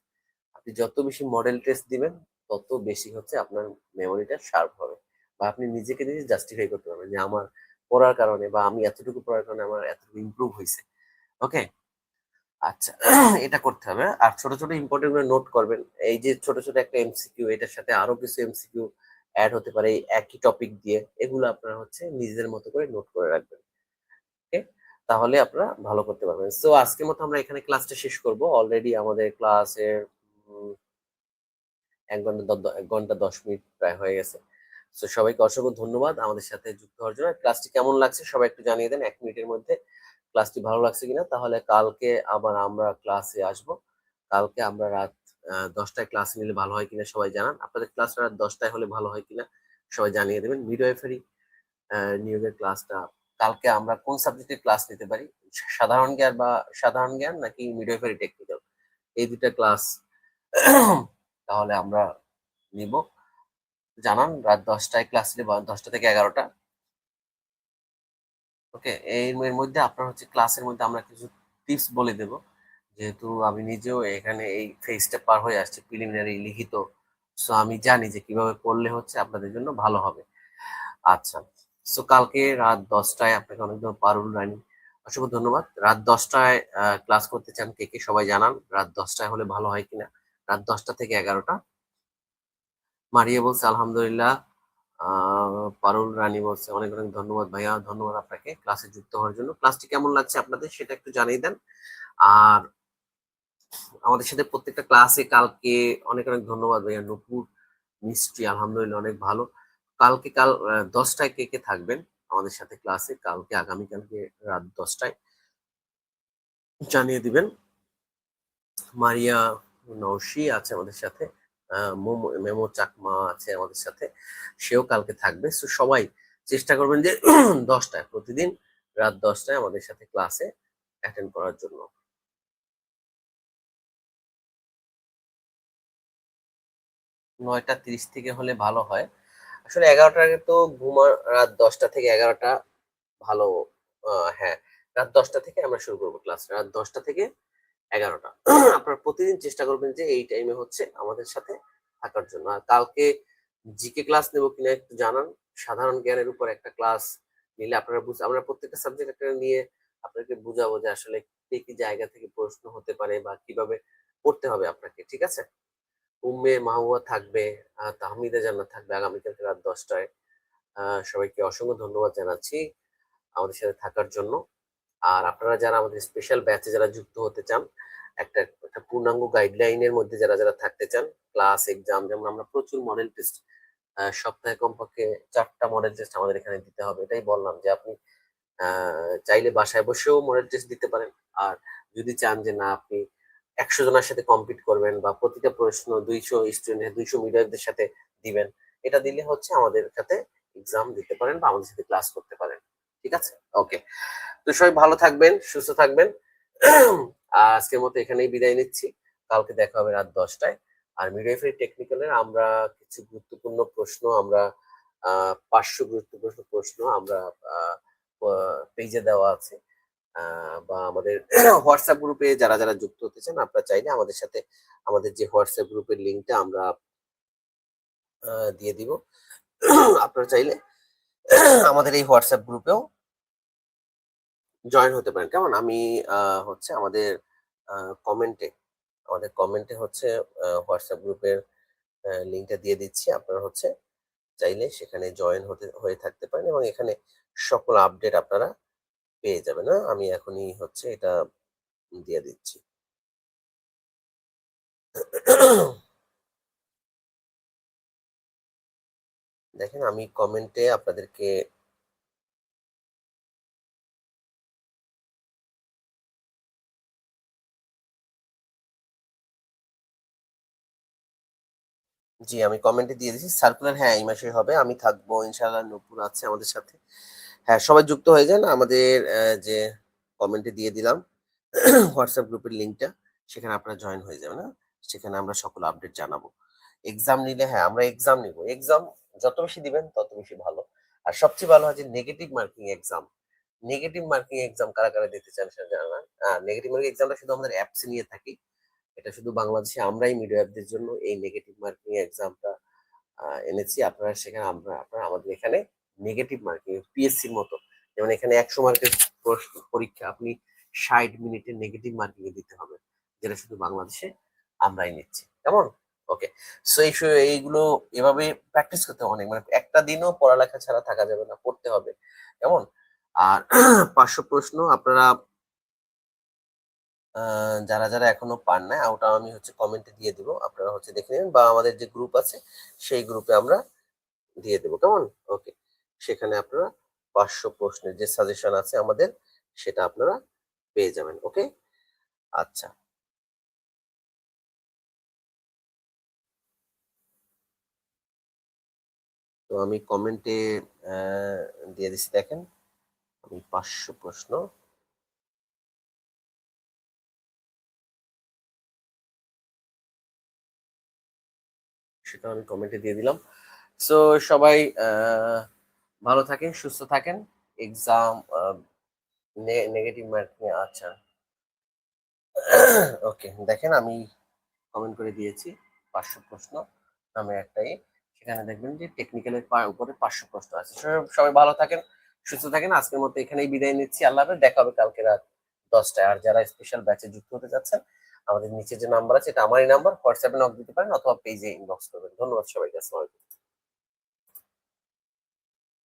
আপনি যত বেশি মডেল টেস্ট দিবেন তত বেশি হচ্ছে আপনার মেমোরিটা শার্প হবে, বা আপনি নিজেকে নিজে জাস্টিফাই করতে পারবেন যে আমার পড়ার কারণে বা আমি এতটুকু পড়ার কারণে আমার এতটুকু ইমপ্রুভ হয়েছে। ওকে, আচ্ছা। এটা করতে হবে। আর ছোট ছোট ইম্পর্টেন্ট গুলো নোট করবেন। এই যে ছোট ছোট একটা এমসিকিউ, এটার সাথে আরো কিছু এমসিকিউ অ্যাড হতে পারে এই একই টপিক দিয়ে, এগুলো আপনারা হচ্ছে নিজেদের মতো করে নোট করে রাখবেন। ওকে, তাহলে আপনারা ভালো করতে পারবেন। সো আজকের মতো আমরা এখানে ক্লাসটা শেষ করব। অলরেডি আমাদের ক্লাসের 1 ঘন্টা 10 মিনিট প্রায় হয়ে গেছে। সো সবাইকে অসংখ্য ধন্যবাদ আমাদের সাথে যুক্ত হওয়ার জন্য। ক্লাসটি কেমন লাগছে সবাই একটু জানিয়ে দেন 1 মিনিটের মধ্যে ক্লাসটি ভালো লাগছে কিনা। তাহলে কালকে আবার আমরা ক্লাসে আসব। কালকে আমরা রাত 10টায় ক্লাস নিলে ভালো হয় কিনা সবাই জানান। আপনাদের ক্লাস রাত 10টায় হলে ভালো হয় কিনা সবাই জানিয়ে দেবেন। মিডওয়াইফারি নিয়োগের ক্লাসটা কালকে আমরা কোন সাবজেক্টের ক্লাস নিতে পারি, সাধারণ জ্ঞান নাকি মিডওয়াইফারি টেকনিক্যাল, এই দুটা ক্লাস তাহলে আমরা নিব। জানান রাত 10টায় ক্লাস নিব, 10টা থেকে 11টা। ওকে, এর মধ্যে আপনার হচ্ছে ক্লাসের মধ্যে আমরা কিছু টিপস বলে দেব, যেহেতু আমি নিজেও এখানে এই ফেজটা পার হয়ে আসছি, প্রিলিমিনারি লিখিত। সো আমি জানি যে কিভাবে পড়লে হচ্ছে আপনাদের জন্য ভালো হবে। আচ্ছা, সো কালকে রাত 10টায় আপনাকে অনেক ধন্যবাদ পারুল রানী, অসংখ্য ধন্যবাদ। রাত 10টায় ক্লাস করতে চান কে কে সবাই জানান, রাত 10টায় হলে ভালো হয় কিনা। রাত 10টা থেকে 11টা। মারিয়া বলছে আলহামদুলিল্লাহ। পারুল রানী বলছে অনেক অনেক ধন্যবাদ ভাইয়া, ধন্যবাদ আপনাকে ক্লাসে যুক্ত হওয়ার জন্য। ক্লাসটি কেমন লাগছে আপনাদের সেটা একটু জানিয়ে দেন। আর আমাদের সাথে প্রত্যেকটা ক্লাসে কালকে অনেক অনেক ধন্যবাদ ভাইয়া। নূপুর মিষ্টি আলহামদুলিল্লাহ অনেক ভালো। কাল 10টায় কে কে থাকবেন আমাদের সাথে ক্লাসে, কালকে আগামীকালকে রাত 10টায় জানিয়ে দিবেন। মারিয়া নৌশি আছে আমাদের সাথে, মেমো চাকমা আছে আমাদের সাথে, সেও কালকে থাকবে। সো সবাই চেষ্টা করবেন যে 10টায় প্রতিদিন রাত 10টায় আমাদের সাথে ক্লাসে অ্যাটেন্ড করার জন্য। 9টা 30 থেকে হলে ভালো হয়। আসলে 11টার আগে তো রাত 10টা থেকে 11টা ভালো। হ্যাঁ, রাত 10টা থেকে আমরা শুরু করবো ক্লাস, রাত 10টা থেকে 11টা। আপনারা প্রতিদিন চেষ্টা করবেন যে এই টাইমে হচ্ছে আমাদের সাথে থাকার জন্য। আর কালকে জিকে ক্লাস নেব কিনা একটু জানান। সাধারণ জ্ঞানের উপর একটা ক্লাস নিলে আপনারা আমরা প্রত্যেকটা সাবজেক্ট একটা নিয়ে আপনাকে বুঝাবো যে আসলে কি কি জায়গা থেকে প্রশ্ন হতে পারে বা কিভাবে পড়তে হবে আপনাকে, ঠিক আছে। উম্মে মাহুয়া থাকবে, তাহমিদা জান্নাত থাকবে আগামীকালকে রাত 10টায়। সবাইকে অসংখ্য ধন্যবাদ জানাচ্ছি আমাদের সাথে থাকার জন্য। আর আপনারা যারা আমাদের স্পেশাল ব্যাচে যারা যুক্ত হতে চান, একটা একটা পূর্ণাঙ্গ গাইডলাইনের মধ্যে যারা যারা থাকতে চান, ক্লাস এক্সাম, যেমন আমরা প্রচুর মডেল টেস্ট, সপ্তাহে কমপক্ষে 4টা মডেল টেস্ট আমাদের এখানে দিতে হবে। এটাই বললাম যে আপনি চাইলে বাসায় বসেও মডেল টেস্ট দিতে পারেন। আর যদি চান যে না আপনি 100 জনের সাথে কম্পিট করবেন বা প্রতিটা প্রশ্ন 200 স্টুডেন্ট 200 মিডিয়ারদের সাথে দিবেন, এটা দিলে হচ্ছে আমাদের সাথে এক্সাম দিতে পারেন বা আমাদের সাথে ক্লাস করতে পারেন, ঠিক আছে। ওকে, তো সবাই ভালো থাকবেন, সুস্থ থাকবেন। আজকের মতো এখানেই বিদায় নিচ্ছি। কালকে দেখা হবে রাত 10টায়। আর মিডওয়াইফারি টেকনিক্যালের আমরা কিছু গুরুত্বপূর্ণ প্রশ্ন আমরা 500 গুরুত্বপূর্ণ প্রশ্ন আমরা পেজে দেওয়া আছে, বা আমাদের হোয়াটসঅ্যাপ গ্রুপে যারা যারা যুক্ত হতে চান আপনারা চাইলে আমাদের সাথে আমাদের যে হোয়াটসঅ্যাপ গ্রুপের লিঙ্কটা আমরা দিয়ে দিব। আপনারা চাইলে আমাদের এই হোয়াটসঅ্যাপ গ্রুপেও জয়েন হতে পারেন, কেমন। আমি হচ্ছে কমেন্টে আমাদের কমেন্টে হচ্ছে হোয়াটসঅ্যাপ গ্রুপের লিঙ্কটা দিয়ে দিচ্ছি। আপনারা হচ্ছে চাইলে সেখানে জয়েন হয়ে থাকতে পারেন এবং এখানে সকল আপডেট আপনারা পেয়ে যাবেন। আমি এখনই হচ্ছে এটা দিয়ে দিচ্ছি। দেখেন আমি কমেন্টে আপনাদেরকে জি, আমি কমেন্টে দিয়ে দিচ্ছি সার্কুলার। হ্যাঁ, এই মাসে হবে, আমি থাকবো ইনশাআল্লাহ, নূপুর আছে আমাদের সাথে। হ্যাঁ, সবাই যুক্ত হয়ে যান আমাদের যে কমেন্টে দিয়ে দিলাম হোয়াটসঅ্যাপ গ্রুপের লিঙ্কটা, সেখানে আপনারা জয়েন হয়ে যাবেন। হ্যাঁ, সেখানে আমরা সকল আপডেট জানাবো। এক্সাম নিলে, হ্যাঁ আমরা এক্সাম নিব। এক্সাম যত বেশি দিবেন তত বেশি ভালো। আর সবচেয়ে ভালো হয় যে negative marking exam. Negative marking exam কারা কারা দিতে চান সেটা জানান। নেগেটিভ মার্কিং এক্সামটা শুধু আমাদের অ্যাপসে নিয়ে থাকি। এটা শুধু বাংলাদেশে আমরাই মিডিয়ারদের জন্য এই নেগেটিভ মার্কিং এক্সামটা এনেছি। আপনারা সেখানে আপনারা আমাদের এখানে নেগেটিভ মার্কিং পিএসসির মতো, যেমন এখানে 100 মার্কের প্রশ্ন পরীক্ষা আপনি 60 মিনিটের নেগেটিভ মার্কিং এ দিতে হবে, যেটা শুধু বাংলাদেশে আমরাই নিচ্ছি, কেমন। ওকে, সো এইগুলো এভাবে প্র্যাকটিস করতে হবে অনেক, মানে একটা দিনও পড়ালেখা ছাড়া থাকা যাবে না, পড়তে হবে, কেমন। আর 500 প্রশ্ন আপনারা যারা যারা এখনো পান নাই, ওটা আমি হচ্ছে কমেন্টে দিয়ে দিব, আপনারা হচ্ছে দেখে নেবেন বা আমাদের যে গ্রুপ আছে সেই গ্রুপে আমরা দিয়ে দেবো, কেমন। ওকে, সেখানে আপনারা 500 প্রশ্নের যে সাজেশন আছে আমাদের সেটা আপনারা পেয়ে যাবেন। ওকে, আচ্ছা, তো আমি কমেন্টে দিয়ে দিচ্ছি, দেখেন এই 500 প্রশ্ন সেটা আমি কমেন্টে দিয়ে দিলাম। সো সবাই ভালো থাকেন, সুস্থ থাকেন। এক্সাম নেগেটিভ মার্কিং আচ্ছা। ওকে, দেখেন আমি কমেন্ট করে দিয়েছি 500 প্রশ্ন নামে একটাই। সেখানে দেখবেন যে টেকনিক্যালের উপরে 500 প্রশ্ন আছে। সবাই ভালো থাকেন, সুস্থ থাকেন। আজকের মতো এখানেই বিদায় নিচ্ছি। আল্লাহ হাফেজ। দেখা হবে কালকে রাত 10টায়। আর যারা স্পেশাল ব্যাচে যুক্ত হতে যাচ্ছেন, আমাদের নিচে যে নাম্বার আছে এটা আমারই নাম্বার। হোয়াটসঅ্যাপে নক দিতে পারেন অথবা পেজে ইনবক্স করবেন। ধন্যবাদ সবাইকে। আসসালামু আলাইকুম।